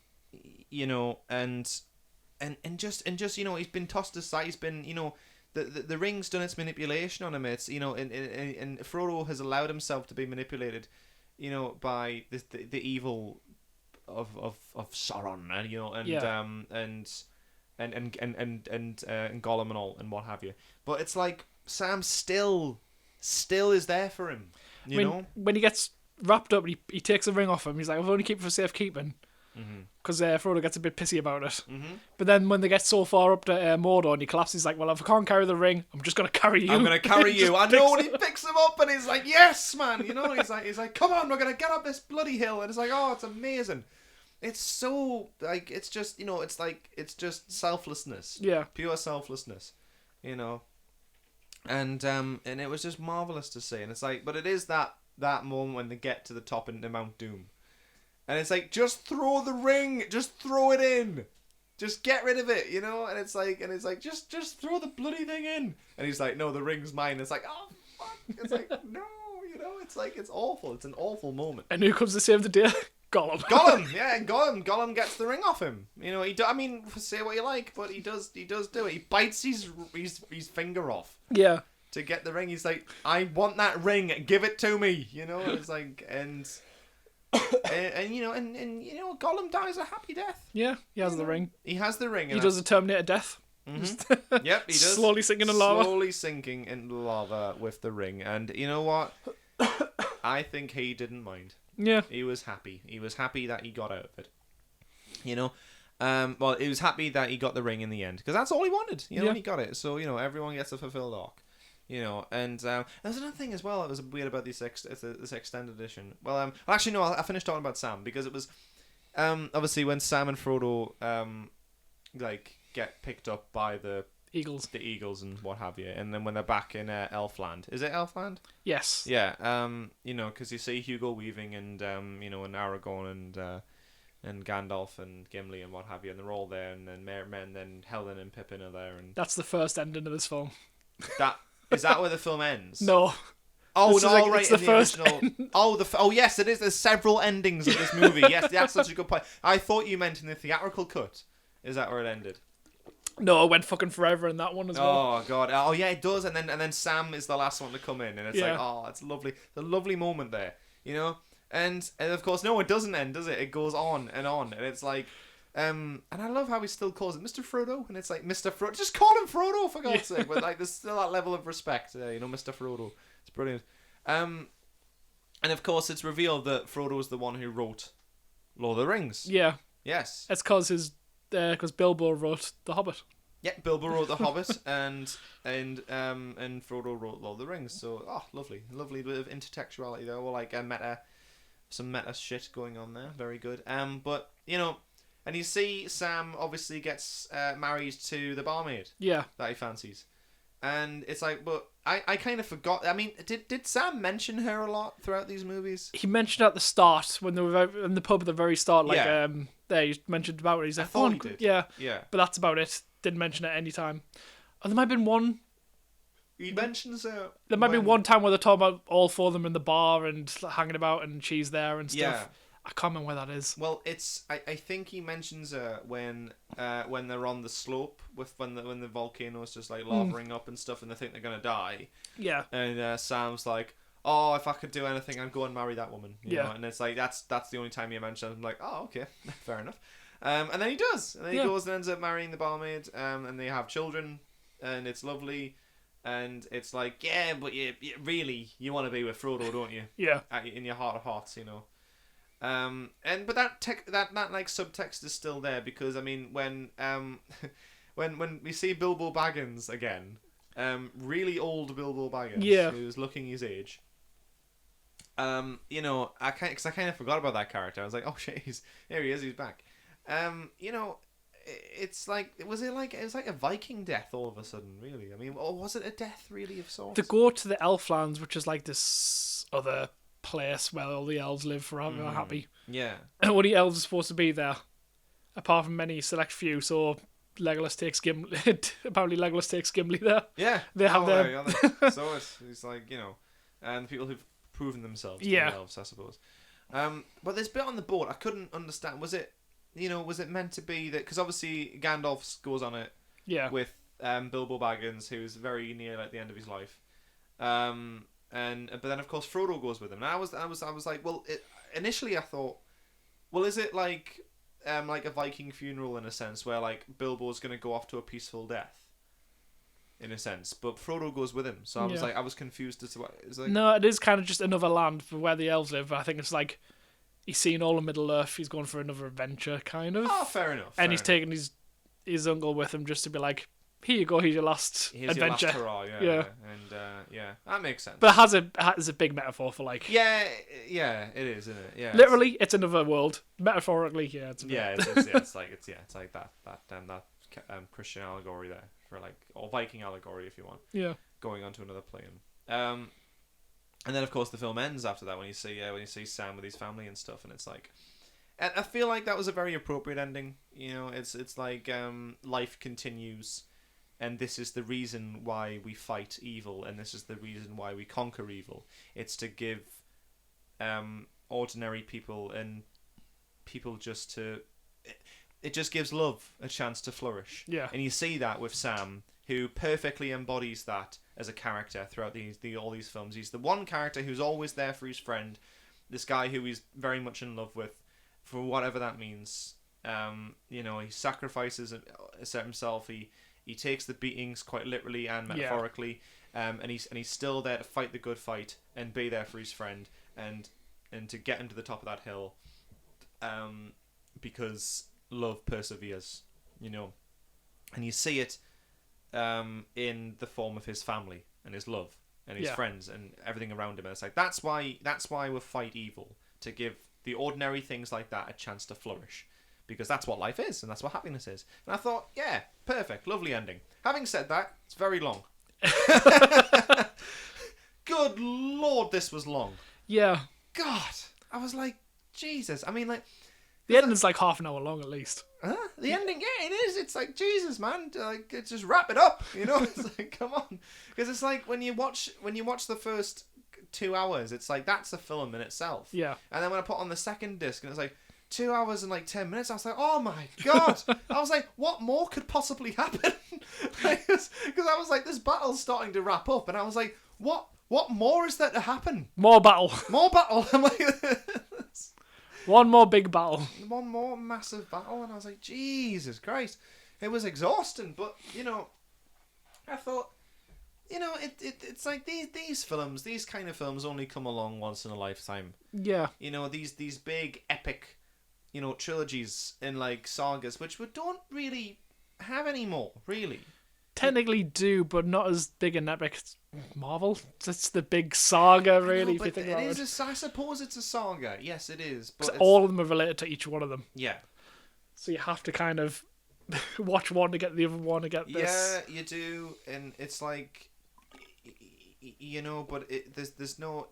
just he's been tossed aside. He's been the ring's done its manipulation on him. It's and Frodo has allowed himself to be manipulated, by the evil of Sauron, and Gollum and all and what have you. But it's like Sam still is there for him. When he gets wrapped up, he takes the ring off him. He's like, "I've only keep it for safekeeping." Because Frodo gets a bit pissy about it. But then when they get so far up to Mordor and he collapses, he's like, "Well, if I can't carry the ring, I'm just going to carry you." I'm going to carry you. I know, and he picks him up and he's like, "Yes, man." He's like, "Come on, we're going to get up this bloody hill." And it's like, oh, it's amazing. It's so, it's just, it's just selflessness. Yeah. Pure selflessness, And it was just marvellous to see. And it's like, but it is that moment when they get to the top into Mount Doom. And it's like, just throw the ring, just throw it in, just get rid of it, And it's like, just throw the bloody thing in. And he's like, "No, the ring's mine." It's like, oh fuck. It's like, no, It's like, it's awful. It's an awful moment. And who comes to save the day? Gollum. Yeah, and Gollum gets the ring off him. Say what you like, but he does do it. He bites his finger off. Yeah. To get the ring, he's like, "I want that ring. Give it to me." It's like, and Gollum dies a happy death. Yeah, he has the ring. He has the ring. He does a Terminator death. Mm-hmm. Yep, he does. Slowly sinking in lava. With the ring. And you know what? I think he didn't mind. Yeah. He was happy. He was happy that he got out of it. He was happy that he got the ring in the end. Because that's all he wanted. And he got it. So, everyone gets a fulfilled arc. And there's another thing as well that was weird about this extended edition. Well, actually, no, I finished talking about Sam because it was obviously when Sam and Frodo get picked up by the eagles and what have you, and then when they're back in Elfland, is it Elfland? Yes. Yeah. Because you see Hugo Weaving and and Aragorn and Gandalf and Gimli and what have you, and they're all there, and then Helen and Pippin are there, and that's the first ending of this film. Is that where the film ends? No. Oh, no, right. It's the first original. Yes, it is. There's several endings of this movie. Yes, that's such a good point. I thought you meant in the theatrical cut. Is that where it ended? No, it went fucking forever in that one as well. Oh god. Oh yeah, it does. And then Sam is the last one to come in, and it's like, oh, it's lovely. The lovely moment there, you know. And of course, no, it doesn't end, does it? It goes on, and it's like, and I love how he still calls it Mr. Frodo, and it's like Mr. Frodo. Just call him Frodo for God's sake. But like, there's still that level of respect, you know, Mr. Frodo. It's brilliant. And of course, it's revealed that Frodo is the one who wrote Lord of the Rings. Yeah. Yes. It's because Bilbo wrote The Hobbit. Yeah, Bilbo wrote The Hobbit, and Frodo wrote Lord of the Rings. So, lovely bit of intertextuality there, or like some meta shit going on there. Very good. But you know, and you see Sam obviously gets married to the barmaid. Yeah. That he fancies, and it's like, but I kind of forgot. I mean, did Sam mention her a lot throughout these movies? He mentioned at the start when they were in the pub at the very start, like there he mentioned about it. He's like, I thought he did. Yeah. But that's about it. Didn't mention it any time. And there might have been one. He mentions her. There might be one time where they're talking about all four of them in the bar and hanging about, and she's there and stuff. Yeah. I can't remember where that is. Well, it's I think he mentions her when they're on the slope when the volcano's just like lavering up and stuff, and they think they're gonna die. Yeah. And Sam's like, "Oh, if I could do anything, I'd go and marry that woman." You know? And it's like that's the only time he mentions it. I'm like, "Oh, okay, fair enough." And then he does, and then he goes and ends up marrying the barmaid, and they have children, and it's lovely. And it's like, yeah, but you really want to be with Frodo, don't you? Yeah. In your heart of hearts, you know. But that like subtext is still there, because I mean when we see Bilbo Baggins again, really old Bilbo Baggins, who's looking his age. You know, I kind of forgot about that character. I was like, oh shit, here he is, he's back. You know, it's like it was like a Viking death all of a sudden, really. I mean, or was it a death really of sorts? To go to the Elflands, which is like this other place where all the elves live forever happy. Yeah. Only elves are supposed to be there, apart from many select few. So Legolas takes Gimli. Apparently, Legolas takes Gimli there. Yeah. They have their. So it's like, you know, and people who've proven themselves to be elves, I suppose. But this bit on the boat, I couldn't understand. Was it meant to be that? Because obviously Gandalf goes on it. Yeah. With Bilbo Baggins, who's very near at the end of his life. But then of course Frodo goes with him. And I was like, well, initially I thought, well, is it like a Viking funeral in a sense, where like Bilbo's gonna go off to a peaceful death, in a sense, but Frodo goes with him. So I was like, I was confused as to what it's like. No, it is kind of just another land for where the elves live. But I think it's like he's seen all of Middle Earth. He's going for another adventure, kind of. Oh, fair enough. And he's taking his uncle with him just to be like, here you go, here's your last adventure. Your last hurrah, yeah. And that makes sense. But it has a big metaphor for like. Yeah, it is, isn't it? Yeah. Literally, it's another world. Metaphorically, yeah, it's. It's like that Christian allegory there for like, or Viking allegory if you want. Yeah. Going on to another plane. And then of course the film ends after that when you see Sam with his family and stuff, and it's like, and I feel like that was a very appropriate ending. You know, it's like life continues. And this is the reason why we fight evil, and this is the reason why we conquer evil. It's to give ordinary people and people it just gives love a chance to flourish. Yeah. And you see that with Sam, who perfectly embodies that as a character throughout all these films. He's the one character who's always there for his friend, this guy who he's very much in love with, for whatever that means. You know, he sacrifices himself. He takes the beatings quite literally and metaphorically, and he's still there to fight the good fight and be there for his friend and to get him to the top of that hill, because love perseveres, you know, and you see it in the form of his family and his love and his friends and everything around him. And it's like that's why we fight evil, to give the ordinary things like that a chance to flourish. Because that's what life is, and that's what happiness is. And I thought, yeah, perfect, lovely ending. Having said that, it's very long. Good Lord, this was long. Yeah. God, I was like, Jesus. I mean, like... The ending's like half an hour long, at least. Huh? The ending, yeah, it is. It's like, Jesus, man. Like, just wrap it up, you know? It's like, come on. Because it's like, when you watch the first 2 hours, it's like, that's a film in itself. Yeah. And then when I put on the second disc, and it's like, 2 hours and like 10 minutes. I was like, oh my god! I was like, what more could possibly happen? Because I was like, this battle's starting to wrap up, and I was like, what more is there to happen? More battle. More battle. I'm like, One more big battle. one more massive battle, and I was like, Jesus Christ! It was exhausting, but I thought. It's like these films, these kind of films only come along once in a lifetime. Yeah. These big epic, trilogies and like sagas, which we don't really have anymore, really. Technically do, but not as big an epic as Marvel. It's the big saga, really, if you think about it. I suppose it's a saga. Yes, it is. But all of them are related to each one of them. Yeah. So you have to kind of watch one to get the other one to get this. Yeah, you do, and it's like, but there's no.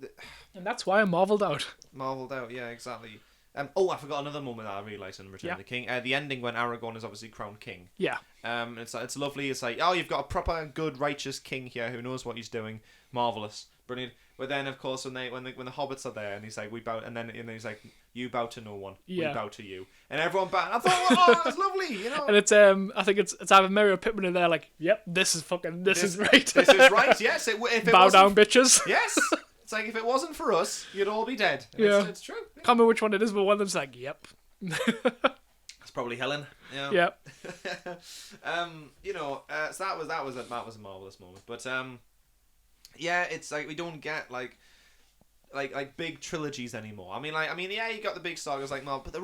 And that's why I'm marveled out. Marveled out, yeah, exactly. I forgot another moment that I really liked in Return of the King. The ending when Aragorn is obviously crowned king. Yeah. It's lovely. It's like, oh, you've got a proper, good, righteous king here who knows what he's doing. Marvelous, brilliant. But then, of course, when the hobbits are there, and he's like, we bow, and then he's like, you bow to no one. Yeah. We bow to you, and everyone bow. And I thought, oh, that's lovely, And it's I think it's either Merry or Pippin in there, like, yep, this is right. This is right. Yes, if it bow down, bitches. Yes. It's like, if it wasn't for us, you'd all be dead. And yeah. It's true. Can't remember which one it is, but one of them's like, yep. It's probably Helen. Yeah. Yep. So that was a marvelous moment. But yeah, it's like we don't get like big trilogies anymore. I mean, yeah, you got the big sagas like Marvel, but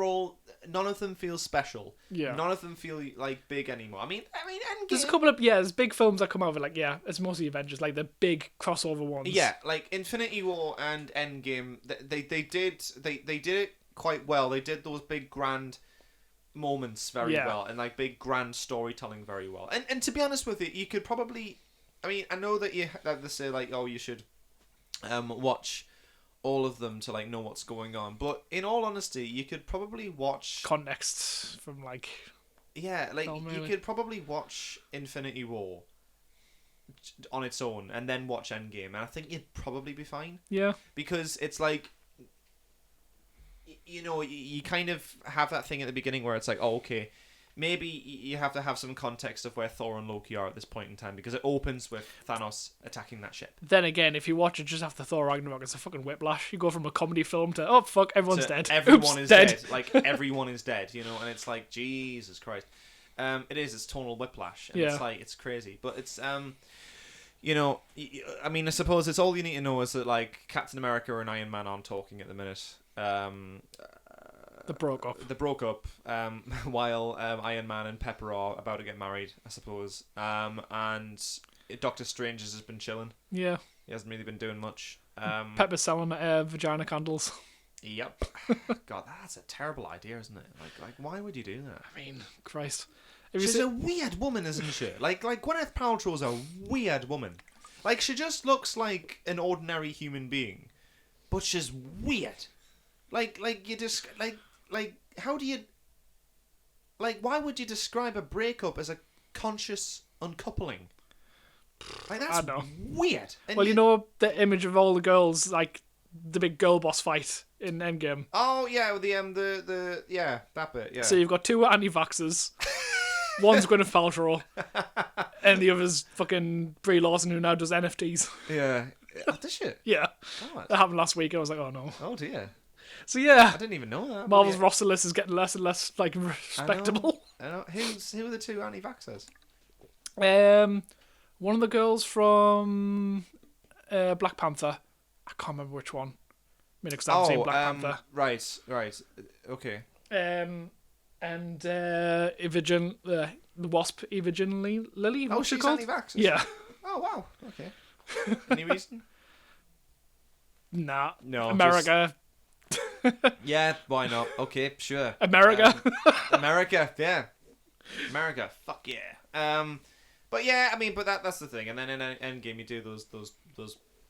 none of them feel special. Yeah. None of them feel like big anymore. I mean, Endgame. There's a couple of there's big films that come out of it, like, yeah, it's mostly Avengers, like the big crossover ones. Yeah, like Infinity War and Endgame, they did it quite well. They did those big grand moments very well, and like big grand storytelling very well. And to be honest with you, you could probably, I know that they say like, oh, you should watch all of them to like know what's going on, but in all honesty, you could probably watch context from like, yeah, like you could probably watch Infinity War on its own and then watch Endgame, and I think you'd probably be fine. Yeah, because it's like, you kind of have that thing at the beginning where it's like, oh, okay, maybe you have to have some context of where Thor and Loki are at this point in time, because it opens with Thanos attacking that ship. Then again, if you watch it just after Thor Ragnarok, it's a fucking whiplash. You go from a comedy film to, oh fuck, everyone's dead. Everyone is dead. Like, everyone is dead, and it's like, Jesus Christ. It's tonal whiplash, and it's like, it's crazy. But it's, I suppose it's all you need to know is that, like, Captain America and Iron Man aren't talking at the minute. They broke up. While Iron Man and Pepper are about to get married, I suppose. And Doctor Strange has just been chilling. Yeah. He hasn't really been doing much. Pepper's selling vagina candles. Yep. God, that's a terrible idea, isn't it? Like, why would you do that? I mean, Christ. She's a weird woman, isn't she? Like Gwyneth Paltrow's a weird woman. Like, she just looks like an ordinary human being, but she's weird. How do you, like, why would you describe a breakup as a conscious uncoupling? Like, that's weird. And well, you know the image of all the girls, like the big girl boss fight in Endgame. Oh yeah, the that bit. Yeah. So you've got two anti-vaxxers. One's Gwyneth Paltrow, and the other's fucking Brie Larson, who now does NFTs. Yeah. Oh, does she? Yeah. God. That happened last week. I was like, oh no. Oh dear. So yeah, I didn't even know that. Marvel's roster list is getting less and less like respectable. I know. Who are the two anti-vaxxers? One of the girls from Black Panther. I can't remember which one. Because I haven't seen Black Panther. Right. Okay. And Imogen, the Wasp, Imogen Lily. Oh, she's anti-vaxxers. Yeah. Oh wow. Okay. Any reason? Nah. No. America. Yeah, why not? Okay, sure. America. America, yeah. America, fuck yeah. But yeah, but that's the thing. And then in Endgame, you do those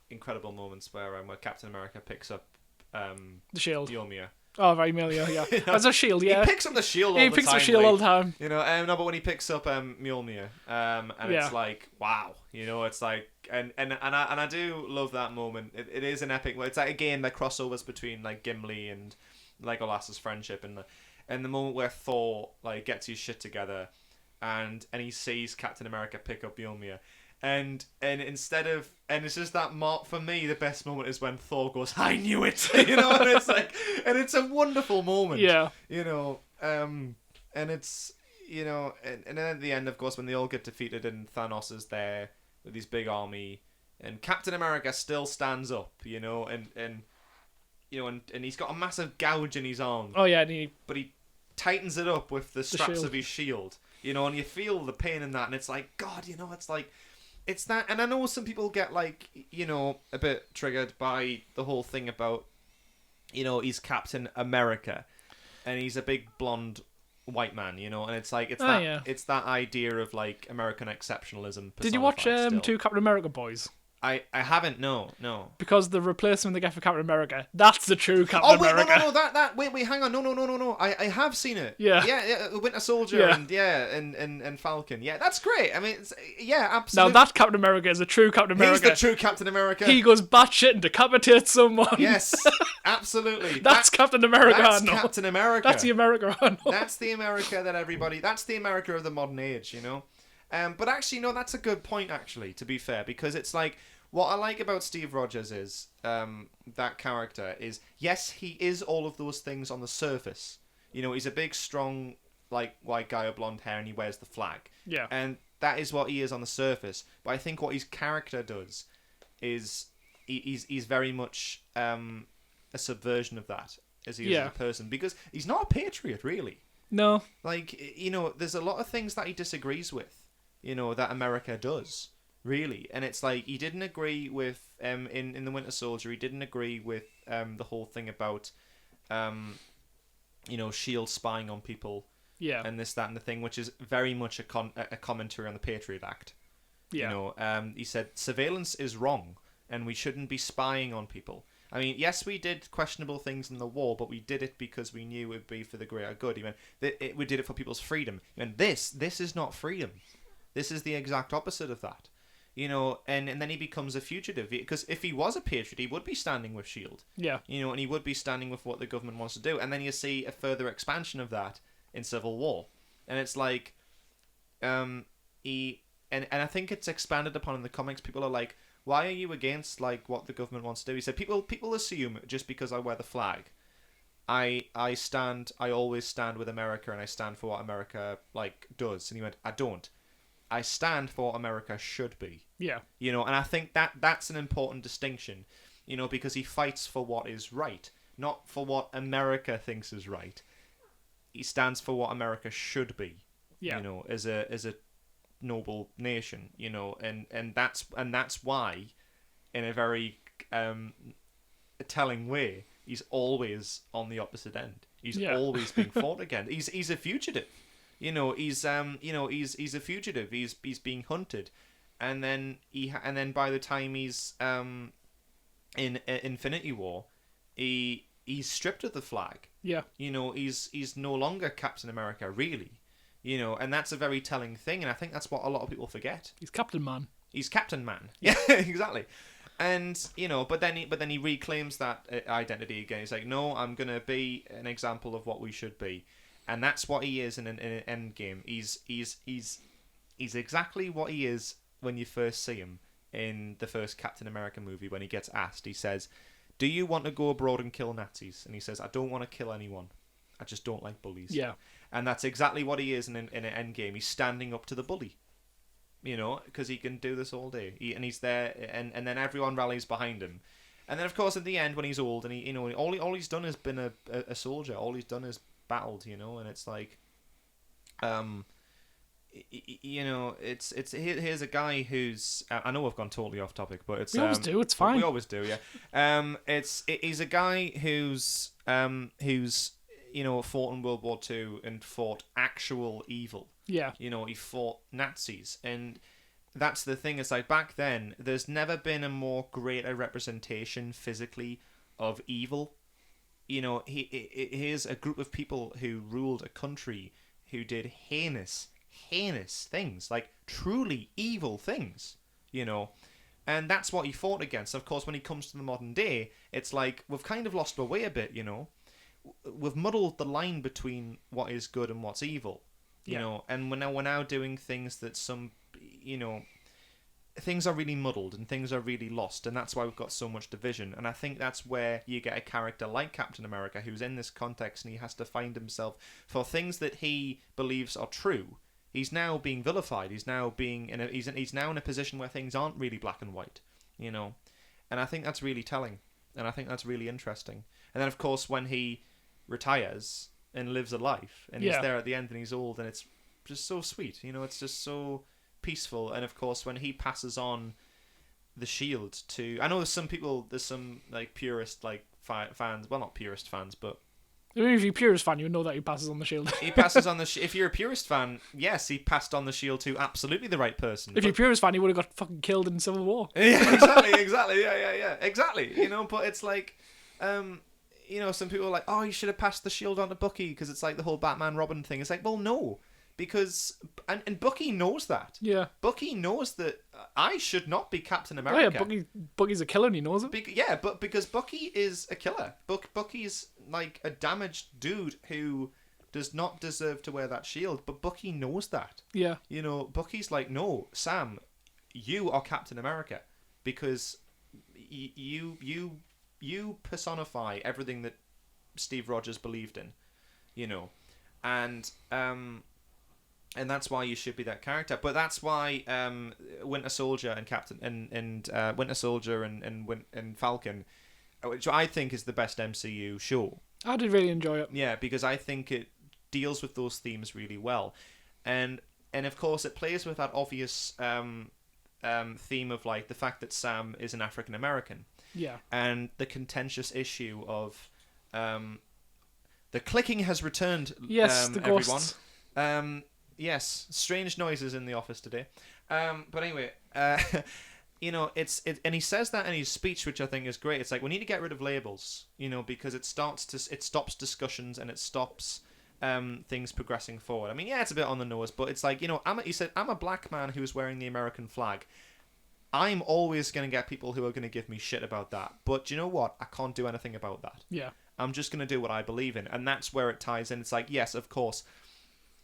incredible moments where Captain America picks up the shield. Mjolnir. Oh, right, Mjolnir, yeah. That's a shield, yeah. He picks up the shield all the time. He picks up the shield all the time. No, but when he picks up Mjolnir, and it's like, wow, it's like, and I do love that moment. It is an epic. It's like, again, the crossovers between like Gimli and Legolas's friendship, and the moment where Thor like gets his shit together, and he sees Captain America pick up Mjolnir. And instead of, and it's just that for me, the best moment is when Thor goes, "I knew it," you know, and it's like, and it's a wonderful moment, you know, and it's, you know, and then at the end, of course, when they all get defeated and Thanos is there with his big army, and Captain America still stands up, you know, and you know, and he's got a massive gouge in his arm. Oh yeah, but he tightens it up with the straps shield. of his shield, you know, and you feel the pain in that, and it's like, God, you know, it's like. It's that, and I know some people get like, you know, a bit triggered by the whole thing about, you know, he's Captain America, and he's a big blonde white man, you know, and it's like it's that idea of like American exceptionalism. Did you watch two Captain America boys? I haven't, no. Because the replacement they get for Captain America, that's the true Captain America. Oh, wait, no, hang on, no. I have seen it. Yeah, Winter Soldier and Falcon. Yeah, that's great. I mean, absolutely. Now that Captain America is a true Captain America. He's the true Captain America. He goes batshit and decapitates someone. Yes, absolutely. That's Captain America. That's Captain America. That's the America I know. That's the America that everybody. That's the America of the modern age, you know. But actually, no, that's a good point. Actually, to be fair, because it's like. What I like about Steve Rogers is that character is, yes, he is all of those things on the surface. You know, he's a big, strong, like, white guy with blonde hair, and he wears the flag. Yeah. And that is what he is on the surface. But I think what his character does is he's very much a subversion of that as he is as a person. Because he's not a patriot, really. No. Like, you know, there's a lot of things that he disagrees with, you know, that America does. Really, and it's like he didn't agree with in the Winter Soldier. He didn't agree with the whole thing about you know, Shield spying on people, and this, that, and the thing, which is very much a commentary on the Patriot Act. You know, he said surveillance is wrong, and we shouldn't be spying on people. I mean, yes, we did questionable things in the war, but we did it because we knew it would be for the greater good. He went, we did it for people's freedom. He went, this is not freedom. This is the exact opposite of that. You know, and then he becomes a fugitive. Because if he was a patriot, he would be standing with S.H.I.E.L.D. Yeah. You know, and he would be standing with what the government wants to do. And then you see a further expansion of that in Civil War. And it's like, and I think it's expanded upon in the comics. People are like, why are you against, like, what the government wants to do? He said, people assume just because I wear the flag, I always stand with America, and I stand for what America, like, does. And he went, I don't. I stand for what America should be. Yeah. You know, and I think that's an important distinction, you know, because he fights for what is right, not for what America thinks is right. He stands for what America should be. Yeah. You know, as a noble nation, you know, and that's why, in a very telling way, he's always on the opposite end. He's always being fought against. He's a fugitive. You know, he's a fugitive. He's being hunted, and then by the time he's in Infinity War, he's stripped of the flag. Yeah. You know, he's no longer Captain America, really. You know, and that's a very telling thing, and I think that's what a lot of people forget. He's Captain Man. He's Captain Man. Yeah, exactly. And you know, but then he reclaims that identity again. He's like, no, I'm gonna be an example of what we should be. And that's what he is in an Endgame. He's exactly what he is when you first see him in the first Captain America movie. When he gets asked, he says, "Do you want to go abroad and kill Nazis?" And he says, "I don't want to kill anyone. I just don't like bullies." Yeah. And that's exactly what he is in an Endgame. He's standing up to the bully, you know, because he can do this all day. He's there, and then everyone rallies behind him. And then, of course, at the end, when he's old and he, you know, all he's done is been a soldier. All he's done is battled, you know, and it's like, you know, it's here's a guy who's, I know we've gone totally off topic, but it's we always do. It's fine. We always do, yeah. He's a guy who's you know, fought in World War II and fought actual evil. Yeah. You know, he fought Nazis, and that's the thing. It's like back then, there's never been a more greater representation physically of evil. You know, here's a group of people who ruled a country who did heinous things, like truly evil things, you know, and that's what he fought against. Of course, when he comes to the modern day, it's like we've kind of lost our way a bit, you know. we've muddled the line between what is good and what's evil, you know, and we're now doing things that some, you know, things are really muddled and things are really lost, and that's why we've got so much division. And I think that's where you get a character like Captain America, who's in this context and he has to find himself for things that he believes are true. He's now being vilified. He's now being he's now in a position where things aren't really black and white, you know, and I think that's really telling, and I think that's really interesting. And then of course when he retires and lives a life, and he's there at the end and he's old, and it's just so sweet, you know, it's just so peaceful. And of course when he passes on the shield to, I know there's some like purist like fans, well, not purist fans, but I mean, if you're a purist fan, you know that he passes on the shield. He passes on the if you're a purist fan, yes, he passed on the shield to absolutely the right person. If you're a purist fan, he would have got fucking killed in Civil War. Yeah, exactly, yeah, exactly. You know, but it's like, you know, some people are like, oh, you should have passed the shield on to Bucky because it's like the whole Batman Robin thing. It's like, well, no, because and Bucky knows that. Yeah. Bucky knows that I should not be Captain America. Oh yeah, Bucky's a killer and he knows it. But because Bucky is a killer. Bucky's like a damaged dude who does not deserve to wear that shield, but Bucky knows that. Yeah. You know, Bucky's like, no, Sam, you are Captain America because you personify everything that Steve Rogers believed in, you know, and that's why you should be that character. But that's why Winter Soldier and Captain and Winter Soldier and Falcon, which I think is the best MCU show. I did really enjoy it. Yeah, because I think it deals with those themes really well, and of course it plays with that obvious theme of like the fact that Sam is an African American. Yeah. And the contentious issue of the clicking has returned. Yes, the everyone. ghosts. Yes, strange noises in the office today. But anyway, you know, and he says that in his speech, which I think is great. It's like, we need to get rid of labels, you know, because it stops discussions and it stops things progressing forward. I mean, yeah, it's a bit on the nose, but it's like, you know, he said, I'm a black man who's wearing the American flag. I'm always going to get people who are going to give me shit about that. But you know what? I can't do anything about that. Yeah. I'm just going to do what I believe in. And that's where it ties in. It's like, yes, of course,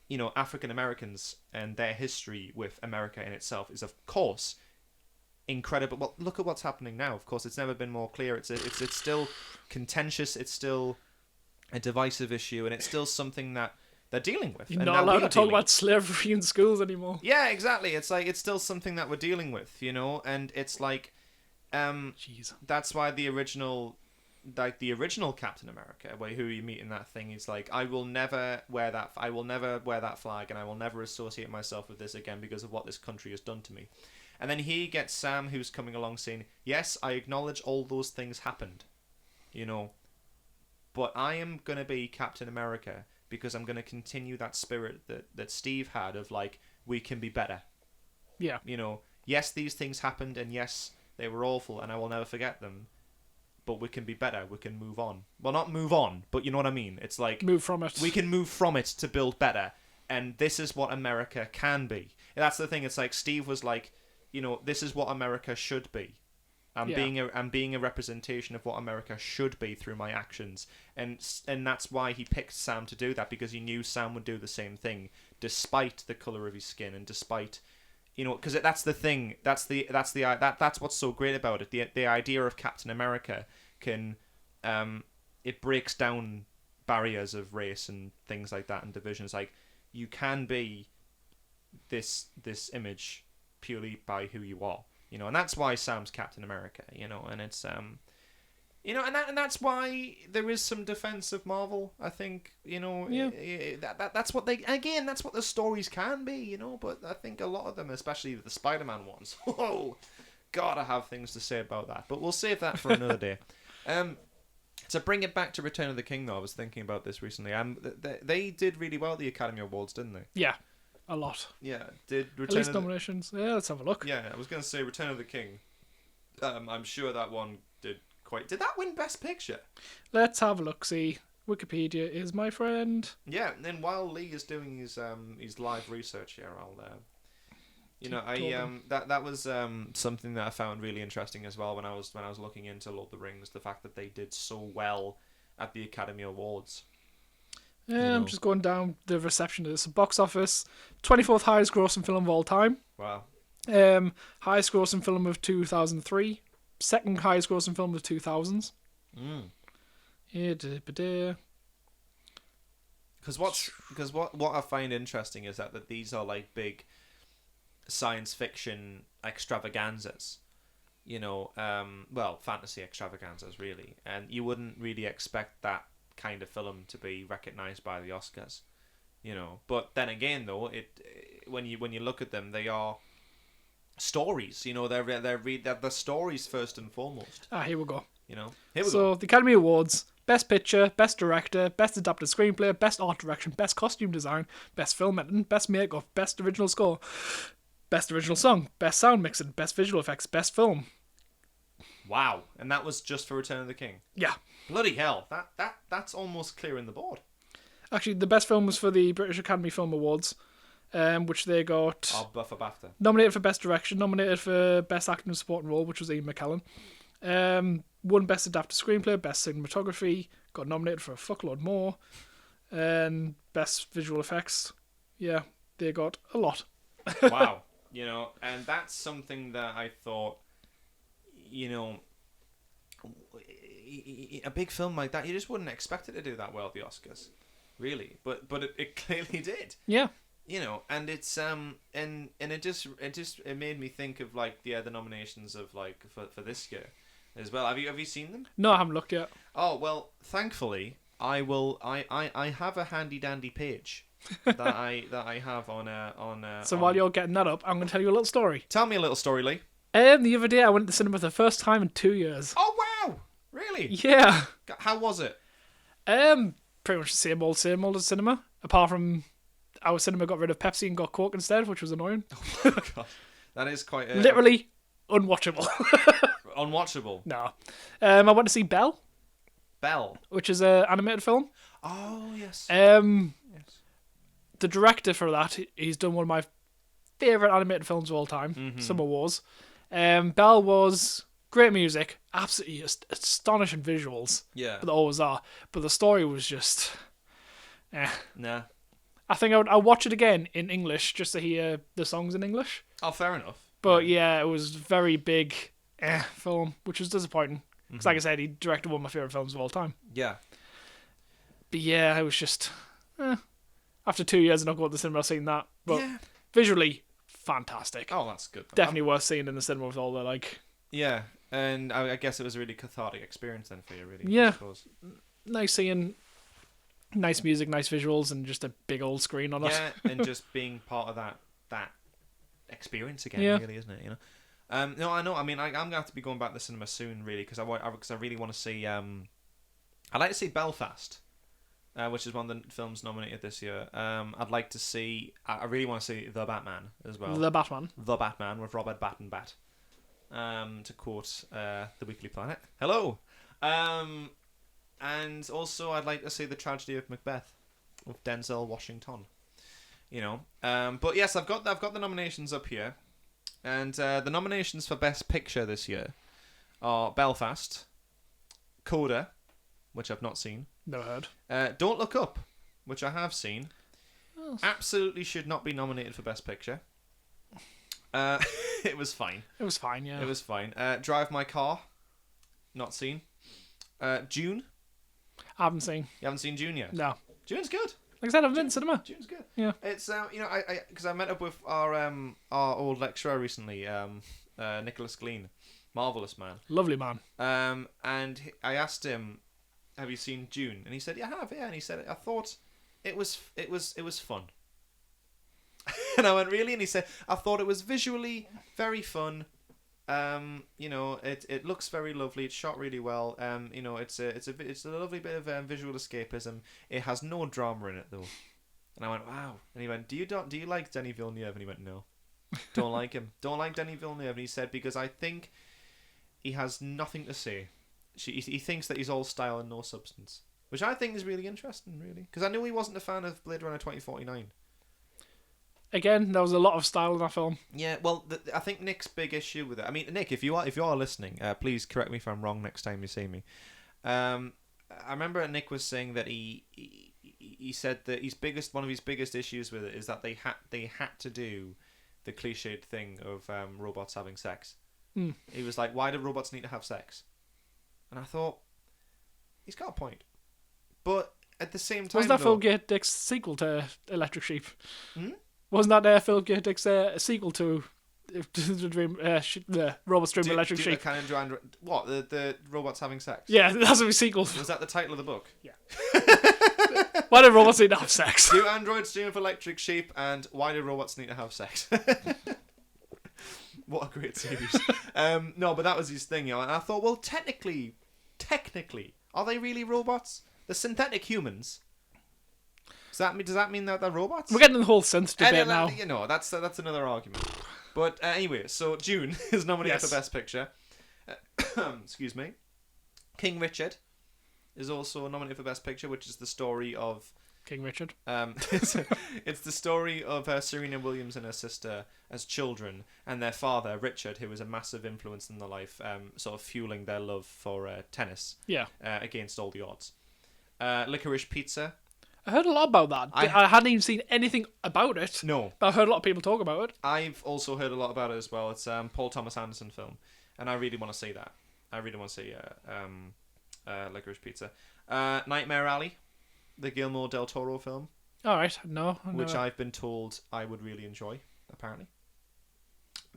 you know, African Americans and their history with America in itself is, of course, incredible. Well, look at what's happening now. Of course, it's never been more clear. It's still contentious. It's still a divisive issue, and it's still something that they're dealing with. You're not allowed to talk about slavery in schools anymore. Yeah, exactly. It's like, it's still something that we're dealing with, you know, and it's like, Jeez. That's why the original Captain America, who you meet in that thing, is like, I will never wear that flag, and I will never associate myself with this again because of what this country has done to me. And then he gets Sam, who's coming along, saying, yes, I acknowledge all those things happened, you know, but I am going to be Captain America because I'm going to continue that spirit that Steve had of, like, we can be better. Yeah. You know, yes, these things happened, and yes, they were awful, and I will never forget them, but we can be better. We can move on. Well, not move on, but you know what I mean. It's like, move from it. We can move from it to build better, and this is what America can be. And that's the thing. It's like Steve was like, you know, this is what America should be. I'm being a representation of what America should be through my actions, and that's why he picked Sam to do that, because he knew Sam would do the same thing, despite the color of his skin, and despite, you know, because that's the thing. That's what's so great about it. The idea of Captain America can, it breaks down barriers of race and things like that and divisions. Like, you can be this image purely by who you are. You know, and that's why Sam's Captain America, you know, and it's, you know, and that's why there is some defense of Marvel, I think, you know, that's what that's what the stories can be, you know, but I think a lot of them, especially the Spider-Man ones, whoa, God, I have things to say about that, but we'll save that for another day. To bring it back to Return of the King, though, I was thinking about this recently, they did really well at the Academy Awards, didn't they? Yeah. A lot. Yeah, did Return at least nominations. Yeah, let's have a look. Yeah, I was going to say Return of the King. I'm sure that one did quite. Did that win Best Picture? Let's have a look. See, Wikipedia is my friend. Yeah, and then while Lee is doing his live research here, I'll that was something that I found really interesting as well when I was looking into Lord of the Rings. The fact that they did so well at the Academy Awards. Yeah, I'm just going down the reception of this. Box office, 24th highest grossing film of all time. Wow. Highest grossing film of 2003. Second highest grossing film of 2000s. Because what I find interesting is that these are like big science fiction extravaganzas, fantasy extravaganzas really, and you wouldn't really expect that kind of film to be recognized by the Oscars, But then again, though, when you look at them, they are stories. They're the stories first and foremost. Here we go. Here we go. So the Academy Awards: Best Picture, Best Director, Best Adapted Screenplay, Best Art Direction, Best Costume Design, Best Film Editing, Best Makeup, Best Original Score, Best Original Song, Best Sound Mixing, Best Visual Effects, Best Film. Wow, and that was just for Return of the King. Yeah. Bloody hell, that's almost clearing the board. Actually, the best film was for the British Academy Film Awards, which they got for BAFTA. Nominated for Best Direction, nominated for Best Acting and Supporting Role, which was Ian McKellen. Won Best Adapted Screenplay, Best Cinematography, got nominated for a fuckload more, and Best Visual Effects. Yeah, they got a lot. Wow, and that's something that I thought, a big film like that, you just wouldn't expect it to do that well at the Oscars, really. But it clearly did. Yeah. And it's and it made me think of like the nominations of like for this year as well. Have you seen them? No, I haven't looked yet. Oh well, thankfully I have a handy dandy page that I have on. So while you're getting that up, I'm going to tell you a little story. Tell me a little story, Lee. The other day I went to the cinema for the first time in 2 years. Oh wow! Really? Yeah. How was it? Pretty much the same old as cinema, apart from our cinema got rid of Pepsi and got Coke instead, which was annoying. Oh my god, that is quite literally unwatchable. Unwatchable. No. I went to see Belle, which is an animated film. Oh yes. Yes. The director for that, he's done one of my favourite animated films of all time, Summer Wars. Belle was great music, absolutely astonishing visuals. Yeah. But they always are. But the story was just... Nah. I think I would watch it again in English just to hear the songs in English. Oh, fair enough. But yeah, it was very big film, which was disappointing. Because like I said, he directed one of my favourite films of all time. Yeah. But yeah, I was just... After 2 years of not going to the cinema, I've seen that. But yeah. Visually, fantastic. Oh, that's good. Definitely worth seeing in the cinema with all the like... Yeah, and I guess it was a really cathartic experience then for you, really. Yeah. I suppose. Nice seeing nice music, nice visuals, and just a big old screen on it. Yeah, and just being part of that experience again, really, isn't it? No, I know. I mean, I'm gonna have to be going back to the cinema soon, really, because I really want to see. I'd like to see Belfast, which is one of the films nominated this year. I'd like to see. I really want to see The Batman as well. The Batman with Robert Battenbat. To quote the Weekly Planet. Hello. And also I'd like to see The Tragedy of Macbeth with Denzel Washington. But yes, I've got the nominations up here, and the nominations for Best Picture this year are Belfast, Coda, which I've not seen. Never heard. Don't Look Up, which I have seen. Oh. Absolutely should not be nominated for Best Picture. It was fine. It was fine, yeah. It was fine. Drive My Car, not seen. June. I haven't seen. You haven't seen June yet? No. June's good. Like I said, I've been to cinema. June's good. Yeah. It's because I met up with our old lecturer recently, Nicholas Glean, marvelous man. Lovely man. And I asked him, "Have you seen June?" And he said, "Yeah, I have." Yeah, and he said, "I thought it was fun." And I went, "Really?" And he said, "I thought it was visually very fun. It looks very lovely. It's shot really well. It's a lovely bit of visual escapism. It has no drama in it though." And I went, "Wow." And he went, "Do you like Denis Villeneuve?" And he went, "No, don't like him. Don't like Denis Villeneuve." And he said, "Because I think he has nothing to say. He thinks that he's all style and no substance," which I think is really interesting, really, because I knew he wasn't a fan of Blade Runner 2049. Again, there was a lot of style in that film. Yeah, well, I think Nick's big issue with it. I mean, Nick, if you are listening, please correct me if I'm wrong next time you see me. I remember Nick was saying that he said that one of his biggest issues with it is that they had to do the cliched thing of robots having sex. He was like, why do robots need to have sex? And I thought, he's got a point. But at the same time, wasn't that Phil K. Dick's sequel to Electric Sheep? Hmm? Wasn't that Phil K. Dick's sequel to the Dream? The Robots Dream of Electric Sheep. What, the robots having sex? Yeah, that's a sequel. Was that the title of the book? Yeah. Why do robots need to have sex? Do androids dream of electric sheep, and why do robots need to have sex? What a great series. No, but that was his thing, and I thought, well, technically, are they really robots? The synthetic humans. Does that mean that they're robots? We're getting the whole synth debate now. You know, that's another argument. But anyway, so Dune is nominated for Best Picture. Excuse me. King Richard is also nominated for Best Picture, which is the story of King Richard. It's the story of Serena Williams and her sister as children, and their father Richard, who was a massive influence in their life, sort of fueling their love for tennis. Yeah. Against all the odds. Licorice Pizza. I heard a lot about that. I hadn't even seen anything about it. No. But I've heard a lot of people talk about it. I've also heard a lot about it as well. It's Paul Thomas Anderson film, and I really want to see that. I really want to see Licorice Pizza. Nightmare Alley, the Guillermo del Toro film. All right, no. Which I've been told I would really enjoy, apparently.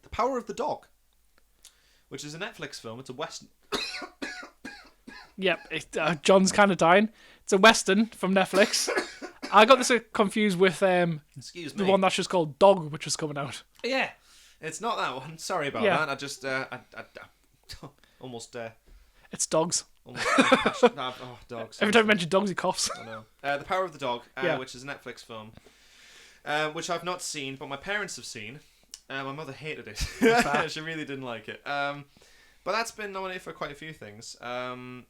The Power of the Dog, which is a Netflix film. It's a Western. Yep, John's kind of dying. It's a Western from Netflix. I got this confused with Excuse me. the one that's just called Dog, which was coming out. Yeah, it's not that one. Sorry about that. I just almost. It's dogs. Dogs. Every time you mention dogs, he coughs. I know. The Power of the Dog, which is a Netflix film, which I've not seen, but my parents have seen. My mother hated it. She really didn't like it. But that's been nominated for quite a few things. And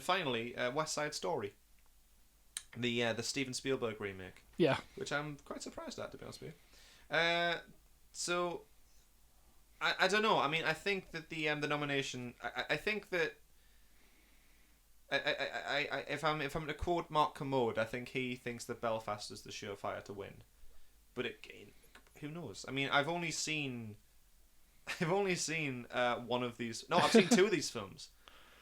finally, West Side Story, the Steven Spielberg remake. Yeah. Which I'm quite surprised at, to be honest with you. So I don't know. I mean, I think that the nomination. I think that. If I'm to quote Mark Kermode, I think he thinks that Belfast is the surefire to win. But who knows? I mean, I've only seen one of these. No, I've seen two of these films,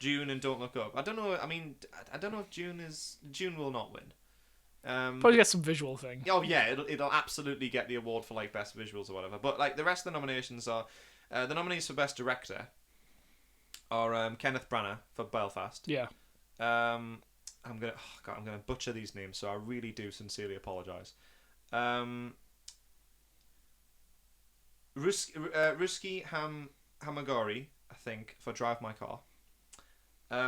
Dune and Don't Look Up. I don't know. I mean, I don't know if Dune will not win. Probably get some visual thing. Oh yeah, it'll absolutely get the award for like best visuals or whatever. But like the rest of the nominations are, the nominees for best director are Kenneth Branagh for Belfast. Yeah. I'm gonna butcher these names, so I really do sincerely apologise. Ruski Hamagori, I think, for Drive My Car.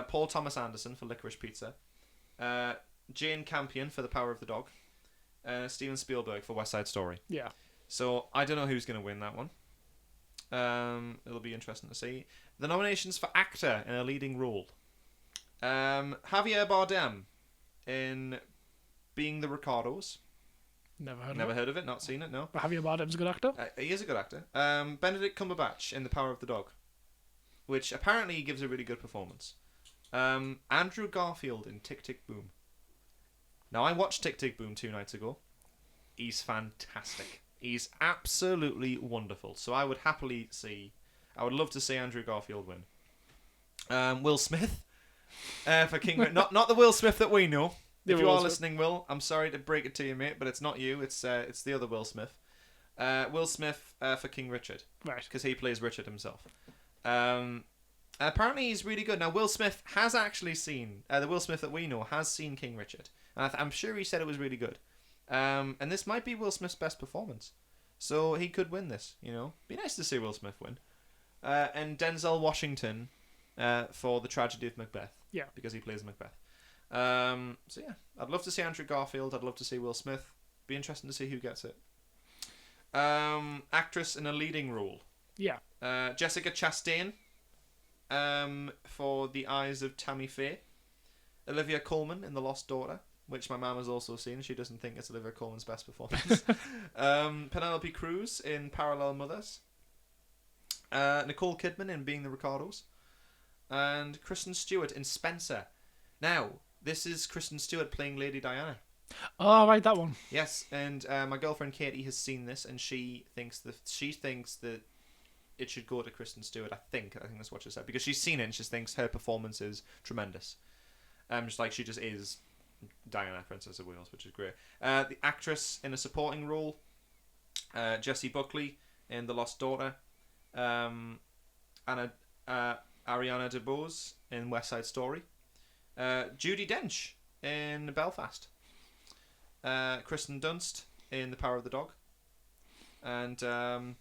Paul Thomas Anderson for Licorice Pizza. Jane Campion for The Power of the Dog. Steven Spielberg for West Side Story. Yeah. So I don't know who's going to win that one. It'll be interesting to see. The nominations for actor in a leading role. Javier Bardem in Being the Ricardos. Never heard of it, not seen it, no. But Javier Bardem's a good actor. He is a good actor. Benedict Cumberbatch in The Power of the Dog, which apparently gives a really good performance. Andrew Garfield in Tick Tick Boom. Now, I watched Tick Tick Boom 2 nights ago. He's fantastic. He's absolutely wonderful. So I would love to see Andrew Garfield win. Will Smith for King. not the Will Smith that we know. If you are listening, Will, I'm sorry to break it to you, mate, but it's not you. It's the other Will Smith. Will Smith for King Richard. Right. Because he plays Richard himself. Apparently he's really good. Now, Will Smith has actually seen... the Will Smith that we know has seen King Richard. And I'm sure he said it was really good. And this might be Will Smith's best performance. So he could win this, you know. Be nice to see Will Smith win. And Denzel Washington for The Tragedy of Macbeth. Yeah. Because he plays Macbeth. So yeah, I'd love to see Andrew Garfield. I'd love to see Will Smith. Be interesting to see who gets it. Actress in a leading role. Yeah. Jessica Chastain for The Eyes of Tammy Faye. Olivia Colman in The Lost Daughter, which my mum has also seen. She doesn't think it's Olivia Colman's best performance. Penelope Cruz in Parallel Mothers. Nicole Kidman in Being the Ricardos. And Kristen Stewart in Spencer. Now, this is Kristen Stewart playing Lady Diana. Oh, right, that one. Yes, and my girlfriend Katie has seen this, and she thinks that it should go to Kristen Stewart. I think that's what she said, because she's seen it and she thinks her performance is tremendous. Just like she just is Diana, Princess of Wales, which is great. The actress in a supporting role, Jessie Buckley in The Lost Daughter, Ariana DeBose in West Side Story, Judi Dench in Belfast, Kristen Dunst in The Power of the Dog, and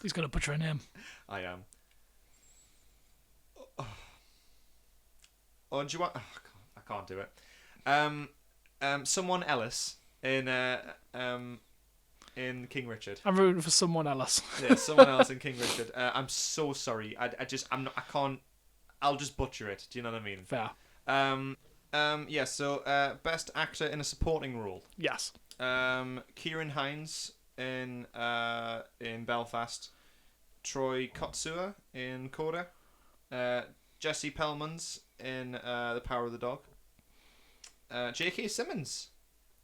He's going to butcher her name. I am. Oh, do you want? Oh, I can't do it. Someone Ellis in King Richard. I'm rooting for someone else. Yeah, someone else in King Richard. I'm so sorry. I'm not. I can't. I'll just butcher it. Do you know what I mean? Fair. Yeah. So, best actor in a supporting role. Yes. Kieran Hines in Belfast. Troy Kotsur in Coda. Jesse Plemons in The Power of the Dog. J.K. Simmons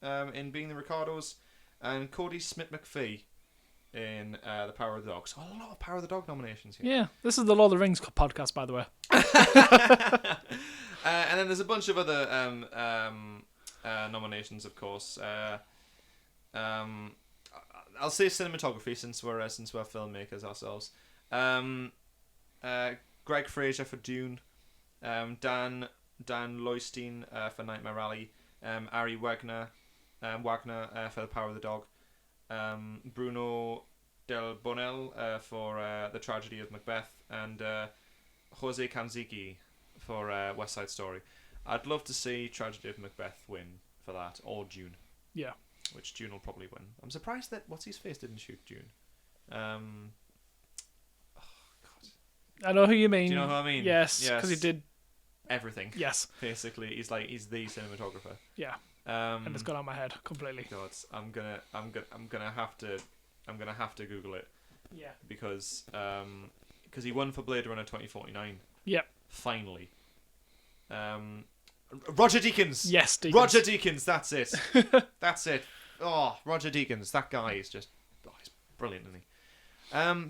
in Being the Ricardos. And Cody Smith-McPhee in The Power of the Dog. So a lot of Power of the Dog nominations here. Yeah, this is the Lord of the Rings podcast, by the way. And then there's a bunch of other nominations, of course. I'll say cinematography since we're filmmakers ourselves. Greg Fraser for Dune. Dan Loystein for Nightmare Alley. Ari Wagner for The Power of the Dog. Bruno Del Bonel for The Tragedy of Macbeth. And Jose Kanziki for West Side Story. I'd love to see Tragedy of Macbeth win for that, or Dune. Yeah. Which Dune will probably win. I'm surprised that What's-His-Face didn't shoot Dune. Oh, God. I know who you mean. Do you know who I mean? Yes, because he did everything. Yes. Basically, he's the cinematographer. Yeah. And it's gone out of my head completely. God, I'm gonna have to Google it. Yeah. Because he won for Blade Runner 2049. Yep. Finally. Roger Deakins. Yes, Deakins. Roger Deakins. That's it. That's it. Oh, Roger Deakins. That guy is just. Oh, he's brilliant, isn't he?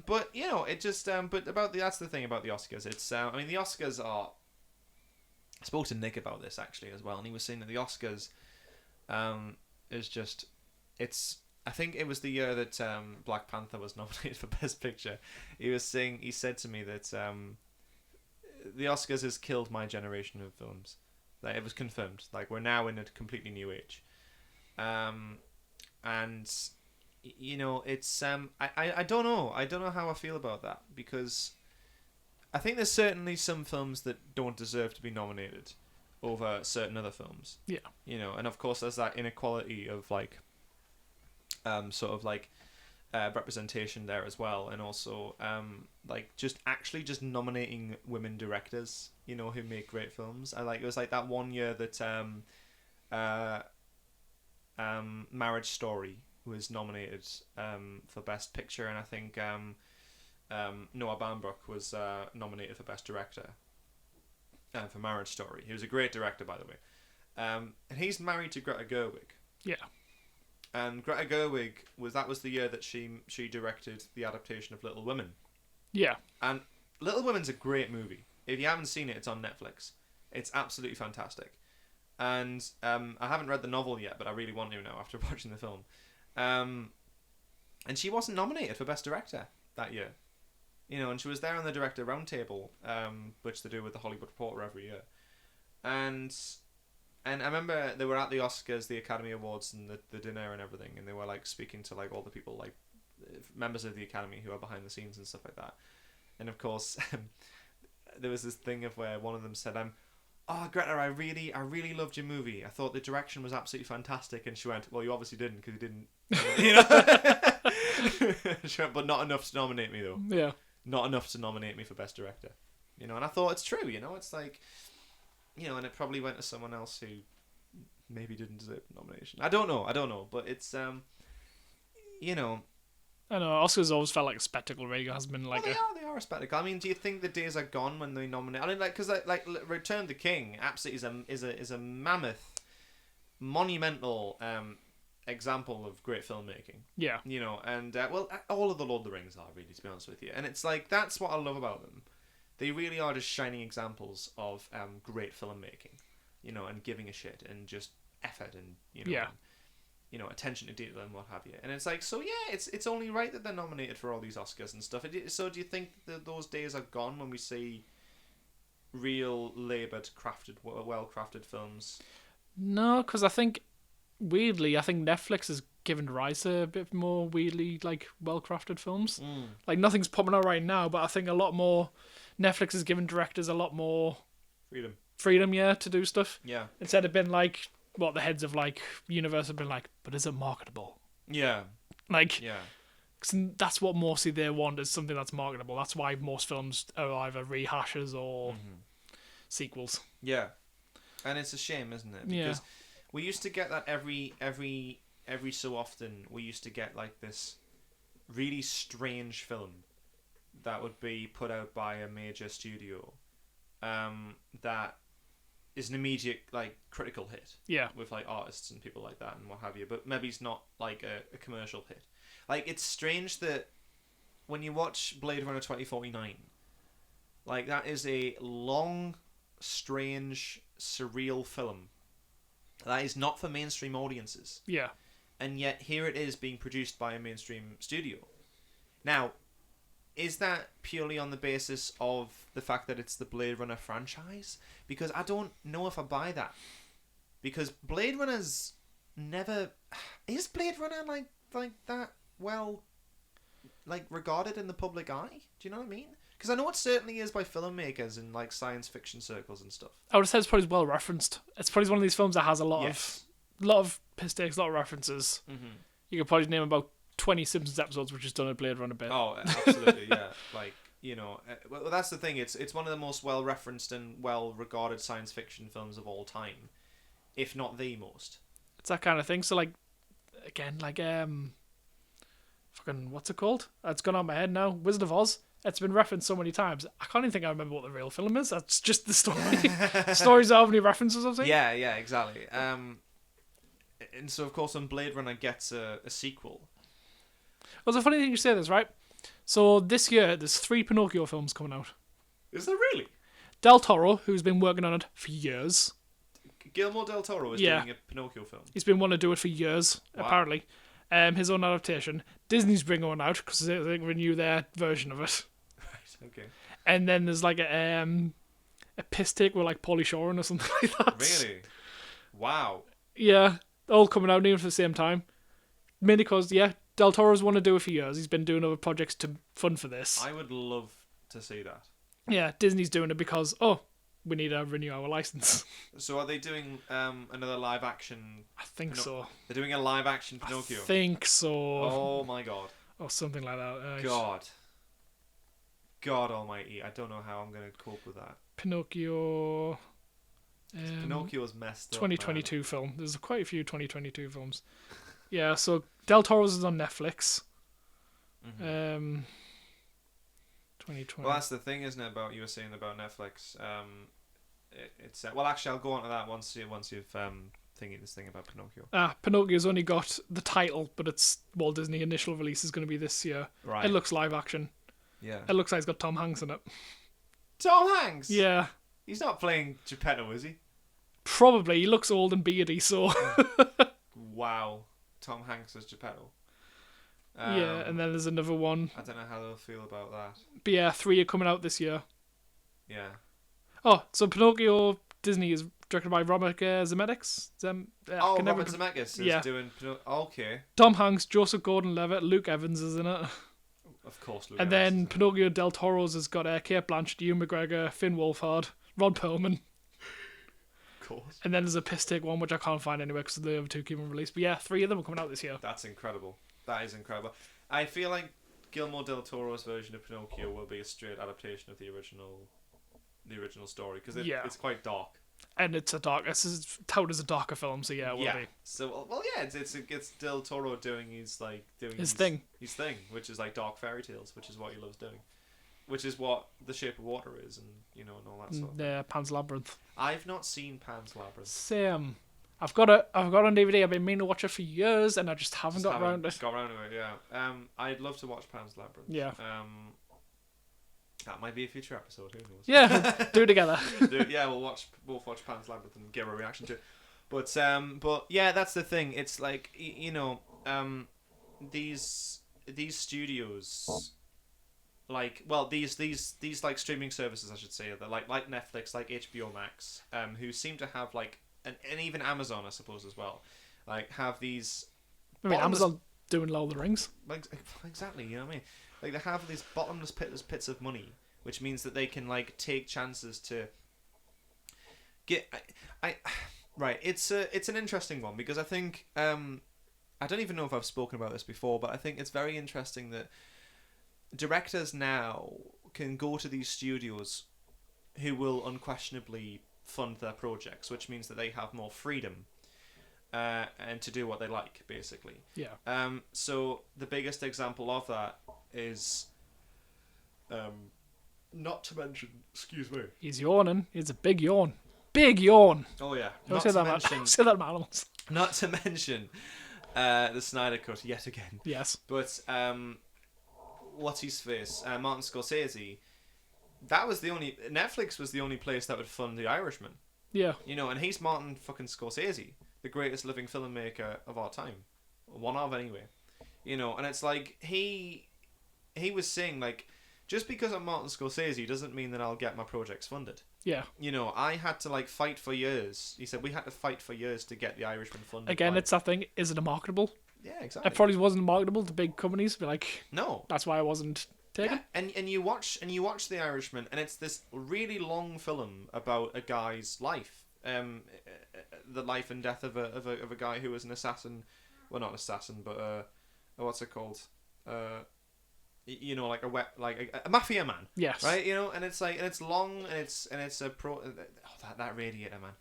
But you know, it just. But that's the thing about the Oscars. It's. I mean, the Oscars are. I spoke to Nick about this actually as well, and he was saying that the Oscars, is just. It's. I think it was the year that Black Panther was nominated for Best Picture. He said to me that the Oscars has killed my generation of films. Like, it was confirmed. Like, we're now in a completely new age. And you know, it's I don't know. I don't know how I feel about that, because I think there's certainly some films that don't deserve to be nominated over certain other films. Yeah. You know, and of course there's that inequality of like sort of like representation there as well, and also like just nominating women directors, you know, who make great films. It was like that one year that Marriage Story was nominated for Best Picture, and I think Noah Baumbach was nominated for Best Director for Marriage Story. He was a great director, by the way, and he's married to Greta Gerwig. Yeah. And Greta Gerwig was the year that she directed the adaptation of Little Women. Yeah. And Little Women's a great movie. If you haven't seen it, it's on Netflix. It's absolutely fantastic. And I haven't read the novel yet, but I really want to now after watching the film. And she wasn't nominated for Best Director that year. You know, and she was there on the Director Roundtable, which they do with the Hollywood Reporter every year. And I remember they were at the Oscars, the Academy Awards, and the dinner and everything, and they were like speaking to like all the people, like members of the Academy who are behind the scenes and stuff like that. And of course, there was this thing of where one of them said, "Oh, Greta, I really loved your movie. I thought the direction was absolutely fantastic." And she went, "Well, you obviously didn't, because you didn't, you know." She went, "But not enough to nominate me, though. Yeah. Not enough to nominate me for Best Director." You know, and I thought it's true. You know, it's like. You know, and it probably went to someone else who maybe didn't deserve the nomination. I don't know, but it's you know. I know Oscars always felt like a spectacle. Radio has been like they are a spectacle. I mean, do you think the days are gone when they nominate? I mean, because Return of the King absolutely is a mammoth, monumental example of great filmmaking. Yeah. You know, and all of the Lord of the Rings are, really, to be honest with you. And it's like, that's what I love about them. They really are just shining examples of great filmmaking, you know, and giving a shit and just effort and attention to detail and what have you. And it's like, so yeah, it's only right that they're nominated for all these Oscars and stuff. So do you think that those days are gone when we see real laboured, well-crafted films? No, because I think Netflix has given rise to a bit more weirdly, like, well-crafted films. Like, nothing's popping out right now, but I think a lot more Netflix has given directors a lot more freedom, to do stuff. Yeah. Instead of being like, what the heads of, like, Universal have been like, but is it marketable? Yeah. Like, yeah. 'Cause that's what mostly they want, is something that's marketable. That's why most films are either rehashes or sequels. Yeah. And it's a shame, isn't it? Because we used to get that every so often. We used to get like this really strange film that would be put out by a major studio that is an immediate, like, critical hit. Yeah. With, like, artists and people like that and what have you. But maybe it's not, like, a commercial hit. Like, it's strange that when you watch Blade Runner 2049, like, that is a long, strange, surreal film that is not for mainstream audiences. Yeah. And yet here it is being produced by a mainstream studio. Now, is that purely on the basis of the fact that it's the Blade Runner franchise? Because I don't know if I buy that. Because Blade Runner's never... Is Blade Runner like that well, like, regarded in the public eye? Do you know what I mean? Because I know it certainly is by filmmakers in, like, science fiction circles and stuff. I would say it's probably well referenced. It's probably one of these films that has a lot of piss takes, a lot of references. You could probably name about 20 Simpsons episodes which is done a Blade Runner bit. Oh, absolutely, yeah. Like, you know, well, that's the thing. It's one of the most well referenced and well regarded science fiction films of all time, if not the most. It's that kind of thing. So, like, again, like fucking, what's it called? It's gone out of my head now. Wizard of Oz. It's been referenced so many times. I can't even think I remember what the real film is. That's just the story. Stories have many references, I think. Yeah, exactly. And so, of course, when Blade Runner gets a sequel. Well, it's a funny thing you say this, right? So this year, there's 3 Pinocchio films coming out. Is there really? Del Toro, who's been working on it for years. Guillermo del Toro is doing a Pinocchio film. He's been wanting to do it for years, apparently. His own adaptation. Disney's bringing one out because they renew their version of it. Right, okay. And then there's like a piss take with like Pauly Shore or something like that. Really? Wow. Yeah, all coming out near for the same time. Mainly because, Del Toro's wanted to do it for years. He's been doing other projects to fund for this. I would love to see that. Yeah, Disney's doing it because, we need to renew our license. So are they doing another live action? I think so. They're doing a live action Pinocchio. I think so. Oh my god. Or something like that. God almighty. I don't know how I'm going to cope with that. Pinocchio. Pinocchio's messed up. 2022 film. There's quite a few 2022 films. Yeah, so Del Toro's is on Netflix. 2020. Well, that's the thing, isn't it? About you were saying about Netflix. It's well, actually, I'll go on to that once you've thinking this thing about Pinocchio. Pinocchio's only got the title, but it's Walt Disney initial release is going to be this year. Right. It looks live action. Yeah. It looks like it's got Tom Hanks in it. Tom Hanks. Yeah. He's not playing Geppetto, is he? Probably. He looks old and beardy, so. Wow. Tom Hanks as Geppetto. Yeah, and then there's another one. I don't know how they'll feel about that. But yeah, 3 are coming out this year. Yeah. Oh, so Pinocchio Disney is directed by Robert Zemeckis. Robert Zemeckis is doing Pinocchio. Okay. Tom Hanks, Joseph Gordon-Levitt, Luke Evans is in it. Of course, Luke and Evans then Pinocchio Del Toro's has got Kate Blanchett, Ewan McGregor, Finn Wolfhard, Ron Perlman. Of course. And then there's a piss take one, which I can't find anywhere because the other 2 keep on release. But yeah, 3 of them are coming out this year. That's incredible. That is incredible. I feel like Guillermo del Toro's version of Pinocchio will be a straight adaptation of the original story because it's quite dark. And it's it's touted as a darker film, so yeah, it will be. So it's Del Toro doing his thing, which is like dark fairy tales, which is what he loves doing. which is what The Shape of Water is, and and all that sort of thing. Pan's Labyrinth. I've not seen Pan's Labyrinth. Same. I've got it on DVD. I've been meaning to watch it for years, and I just haven't got around to it. Got around to it, yeah. I'd love to watch Pan's Labyrinth. Yeah. That might be a future episode. Who knows? Yeah, do it together. We'll watch Pan's Labyrinth and give a reaction to it. But yeah, that's the thing. It's like these studios, these like streaming services, I should say, that like Netflix, like HBO Max, who seem to have like and even Amazon, I suppose, as well, like have these. I mean, Amazon doing Lord of the Rings. Like exactly, you know what I mean? Like they have these bottomless pits of money, which means that they can like take chances to get. Right, it's an interesting one because I think I don't even know if I've spoken about this before, but I think it's very interesting that directors now can go to these studios who will unquestionably fund their projects, which means that they have more freedom and to do what they like, basically. Yeah. So the biggest example of that is, not to mention, excuse me. He's yawning. It's a big yawn. Big yawn. Oh yeah. Don't say that about animals. Not to mention the Snyder Cut yet again. Yes. But what's his face? Martin Scorsese. Netflix was the only place that would fund The Irishman. Yeah. And he's Martin fucking Scorsese, the greatest living filmmaker of our time. One of, anyway. And it's like, he was saying, like, just because I'm Martin Scorsese doesn't mean that I'll get my projects funded. Yeah. I had to, like, fight for years. He said we had to fight for years to get The Irishman funded. Again, it's that thing, is it marketable? Yeah, exactly. It probably wasn't marketable to big companies, but like, no. That's why I wasn't taken. Yeah. And you watch The Irishman, and it's this really long film about a guy's life, the life and death of a guy who was an assassin, well, not an assassin, but what's it called? Like a mafia man. Yes. Right. And it's like, and it's long, and it's a pro. Oh, that radiator, man.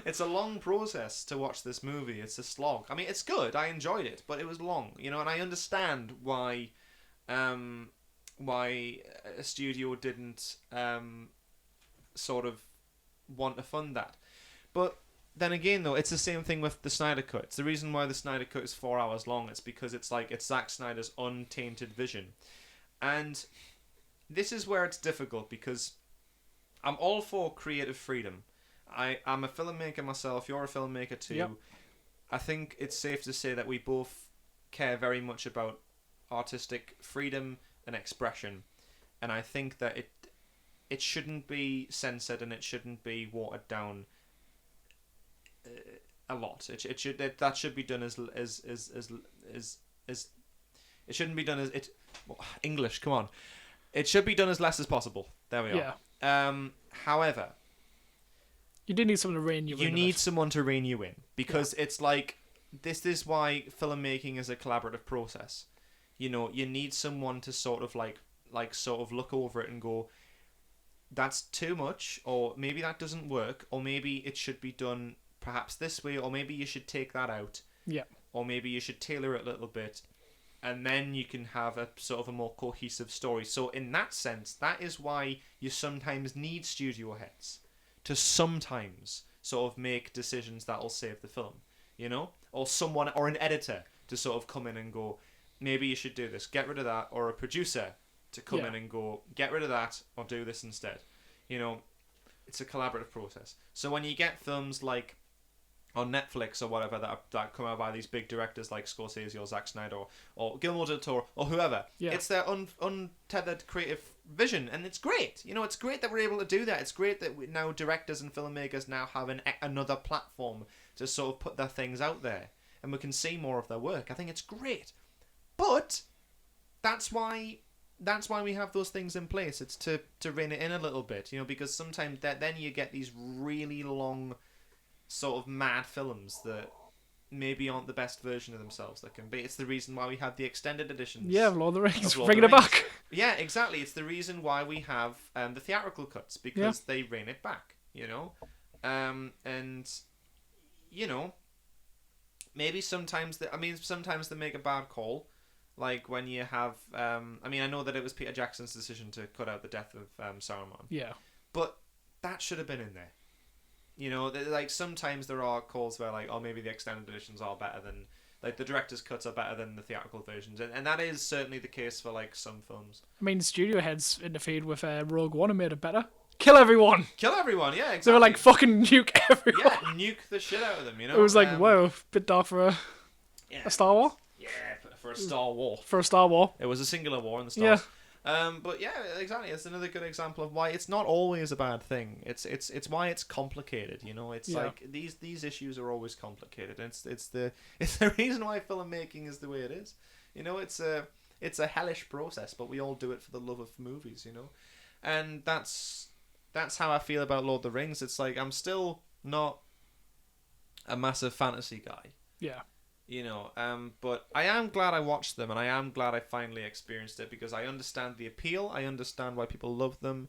It's a long process to watch this movie. It's a slog. I mean, it's good. I enjoyed it, but it was long. And I understand why a studio didn't sort of want to fund that. But then again, though, it's the same thing with the Snyder Cut. It's the reason why the Snyder Cut is 4 hours long. It's because it's Zack Snyder's untainted vision. And this is where it's difficult, because I'm all for creative freedom. I'm a filmmaker myself. You're a filmmaker too. Yep. I think it's safe to say that we both care very much about artistic freedom and expression. And I think that it shouldn't be censored, and it shouldn't be watered down a lot. That should be done as it shouldn't be done as it. Well, English, come on. It should be done as less as possible. There we are. Yeah. However, you do need someone to rein you in. You need someone to rein you in, because it's like, this is why filmmaking is a collaborative process. You need someone to sort of look over it and go, that's too much, or maybe that doesn't work, or maybe it should be done perhaps this way, or maybe you should take that out. Yeah. Or maybe you should tailor it a little bit, and then you can have a sort of a more cohesive story. So in that sense, that is why you sometimes need studio heads to sometimes sort of make decisions that will save the film, or someone, or an editor to sort of come in and go, maybe you should do this, get rid of that, or a producer to come in and go, get rid of that, or do this instead. It's a collaborative process. So when you get films like on Netflix or whatever that come out by these big directors like Scorsese or Zack Snyder or Guillermo del Toro or whoever, it's their untethered creative vision, and it's great. It's great that we're able to do that. It's great that now directors and filmmakers now have another platform to sort of put their things out there, and we can see more of their work. I think it's great, but that's why we have those things in place. It's to rein it in a little bit, because sometimes then you get these really long, sort of mad films that maybe aren't the best version of themselves that can be. It's the reason why we have the extended editions. Yeah, Lord of the Rings, bringing it back. Yeah, exactly. It's the reason why we have the theatrical cuts, because they rein it back. And maybe sometimes they make a bad call. Like when you have, I mean, I know that it was Peter Jackson's decision to cut out the death of Saruman. Yeah. But that should have been in there. You know, like sometimes there are calls where like, oh, maybe the extended editions are better than, like the director's cuts are better than the theatrical versions, and that is certainly the case for like some films. I mean, studio heads interfered with Rogue One and made it better. Kill everyone. Kill everyone, yeah, exactly. They were like, fucking nuke everyone. Yeah, nuke the shit out of them, you know? It was like, whoa, bit dark for a Star War. Yeah, for a Star War. For a Star War. It was a singular war in the Stars. Yeah. But yeah, exactly. It's another good example of why it's not always a bad thing. It's why it's complicated. You know, it's like these issues are always complicated. And it's the reason why filmmaking is the way it is. You know, it's a hellish process, but we all do it for the love of movies. You know, and that's how I feel about Lord of the Rings. It's like I'm still not a massive fantasy guy. Yeah. You know, but I am glad I watched them, and I am glad I finally experienced it, because I understand the appeal. I understand why people love them.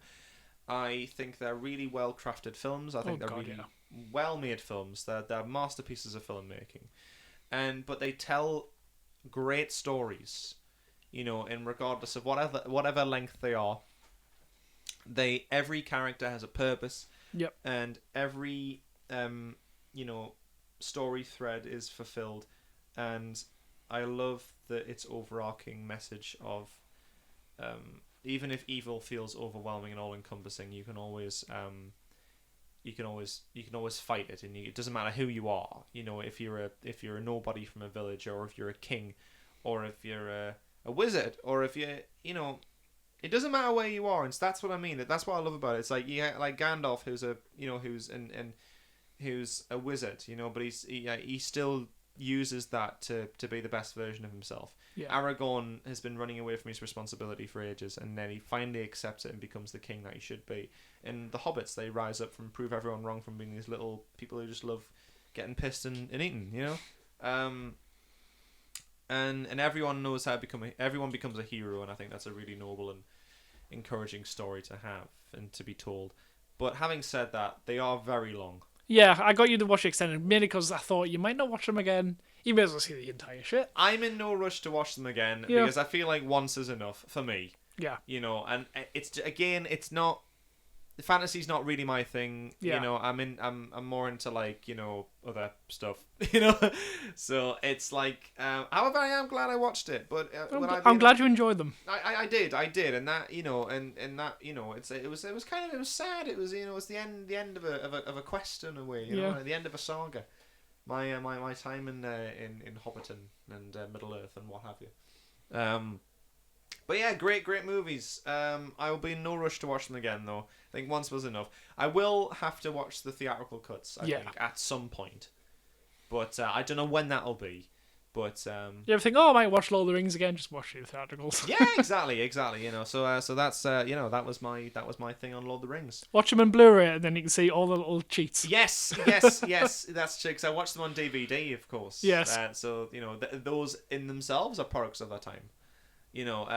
I think they're really well crafted films. I think they're really well made films. They're masterpieces of filmmaking, but they tell great stories. You know, in regardless of whatever length they are. Every character has a purpose. Yep. And every story thread is fulfilled. And I love its overarching message of even if evil feels overwhelming and all encompassing, you can always fight it, and it doesn't matter who you are. You know, if you're a nobody from a village, or if you're a king, or if you're a wizard, or if you know, it doesn't matter where you are. And that's what I mean. That's what I love about it. It's like like Gandalf, who's a wizard, you know, but he still uses that to be the best version of himself. Yeah. Aragorn has been running away from his responsibility for ages, and then he finally accepts it and becomes the king that he should be. And the hobbits, they rise up from prove everyone wrong, from being these little people who just love getting pissed and eating, you know. And everyone knows how to everyone becomes a hero, and I think that's a really noble and encouraging story to have and to be told. But having said that, they are very long. Yeah, I got you to watch the extended, mainly because I thought you might not watch them again. You may as well see the entire shit. I'm in no rush to watch them again, because I feel like once is enough for me. Yeah. You know, and it's not... Fantasy's not really my thing. Yeah. You know, I'm more into, like, you know, other stuff. You know? So it's like... however, I am glad I watched it, but... I'm glad you enjoyed them. I did, and that, you know, and that, you know, it was sad. It was, you know, it's the end of a quest in a way, you know, the end of a saga. My time in Hobbiton and Middle Earth and what have you. But yeah, great movies. I will be in no rush to watch them again, though. I think once was enough. I will have to watch the theatrical cuts, I think, at some point. But I don't know when that'll be. But you ever think, I might watch Lord of the Rings again? Just watch the theatricals. Yeah, exactly. You know, so that's you know, that was my thing on Lord of the Rings. Watch them in Blu-ray, and then you can see all the little cheats. Yes, that's true. Because I watched them on DVD, of course. Yes. So you know, those in themselves are products of their time. You know,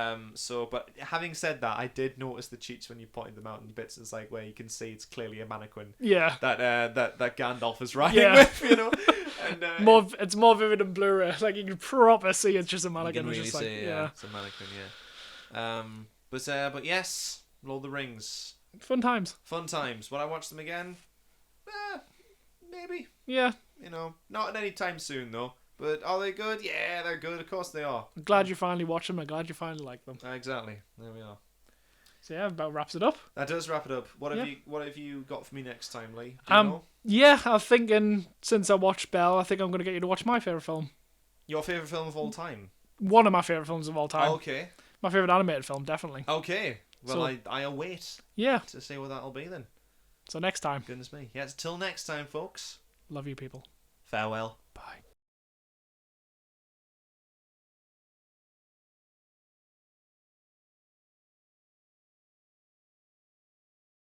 but having said that, I did notice the cheats when you pointed them out in bits. It's like where you can see it's clearly a mannequin. Yeah. That Gandalf is riding with, you know. And, it's more vivid in Blu-ray. Like you can proper see it's just a mannequin. You can really it's just see, it's a mannequin, But yes, Lord of the Rings. Fun times. Would I watch them again? Maybe. Yeah. You know, not any time soon though. But are they good? Yeah, they're good. Of course they are. I'm glad you finally watched them. I'm glad you finally like them. Exactly. There we are. So yeah, about wraps it up. That does wrap it up. What have you got for me next time, Lee? Do you know? Yeah, I'm thinking since I watched Belle, I think I'm going to get you to watch my favourite film. Your favourite film of all time? One of my favourite films of all time. Oh, okay. My favourite animated film, definitely. Okay. Well, I await. Yeah. To see what that'll be then. So next time. Goodness me. Yes. Till next time, folks. Love you, people. Farewell. Bye.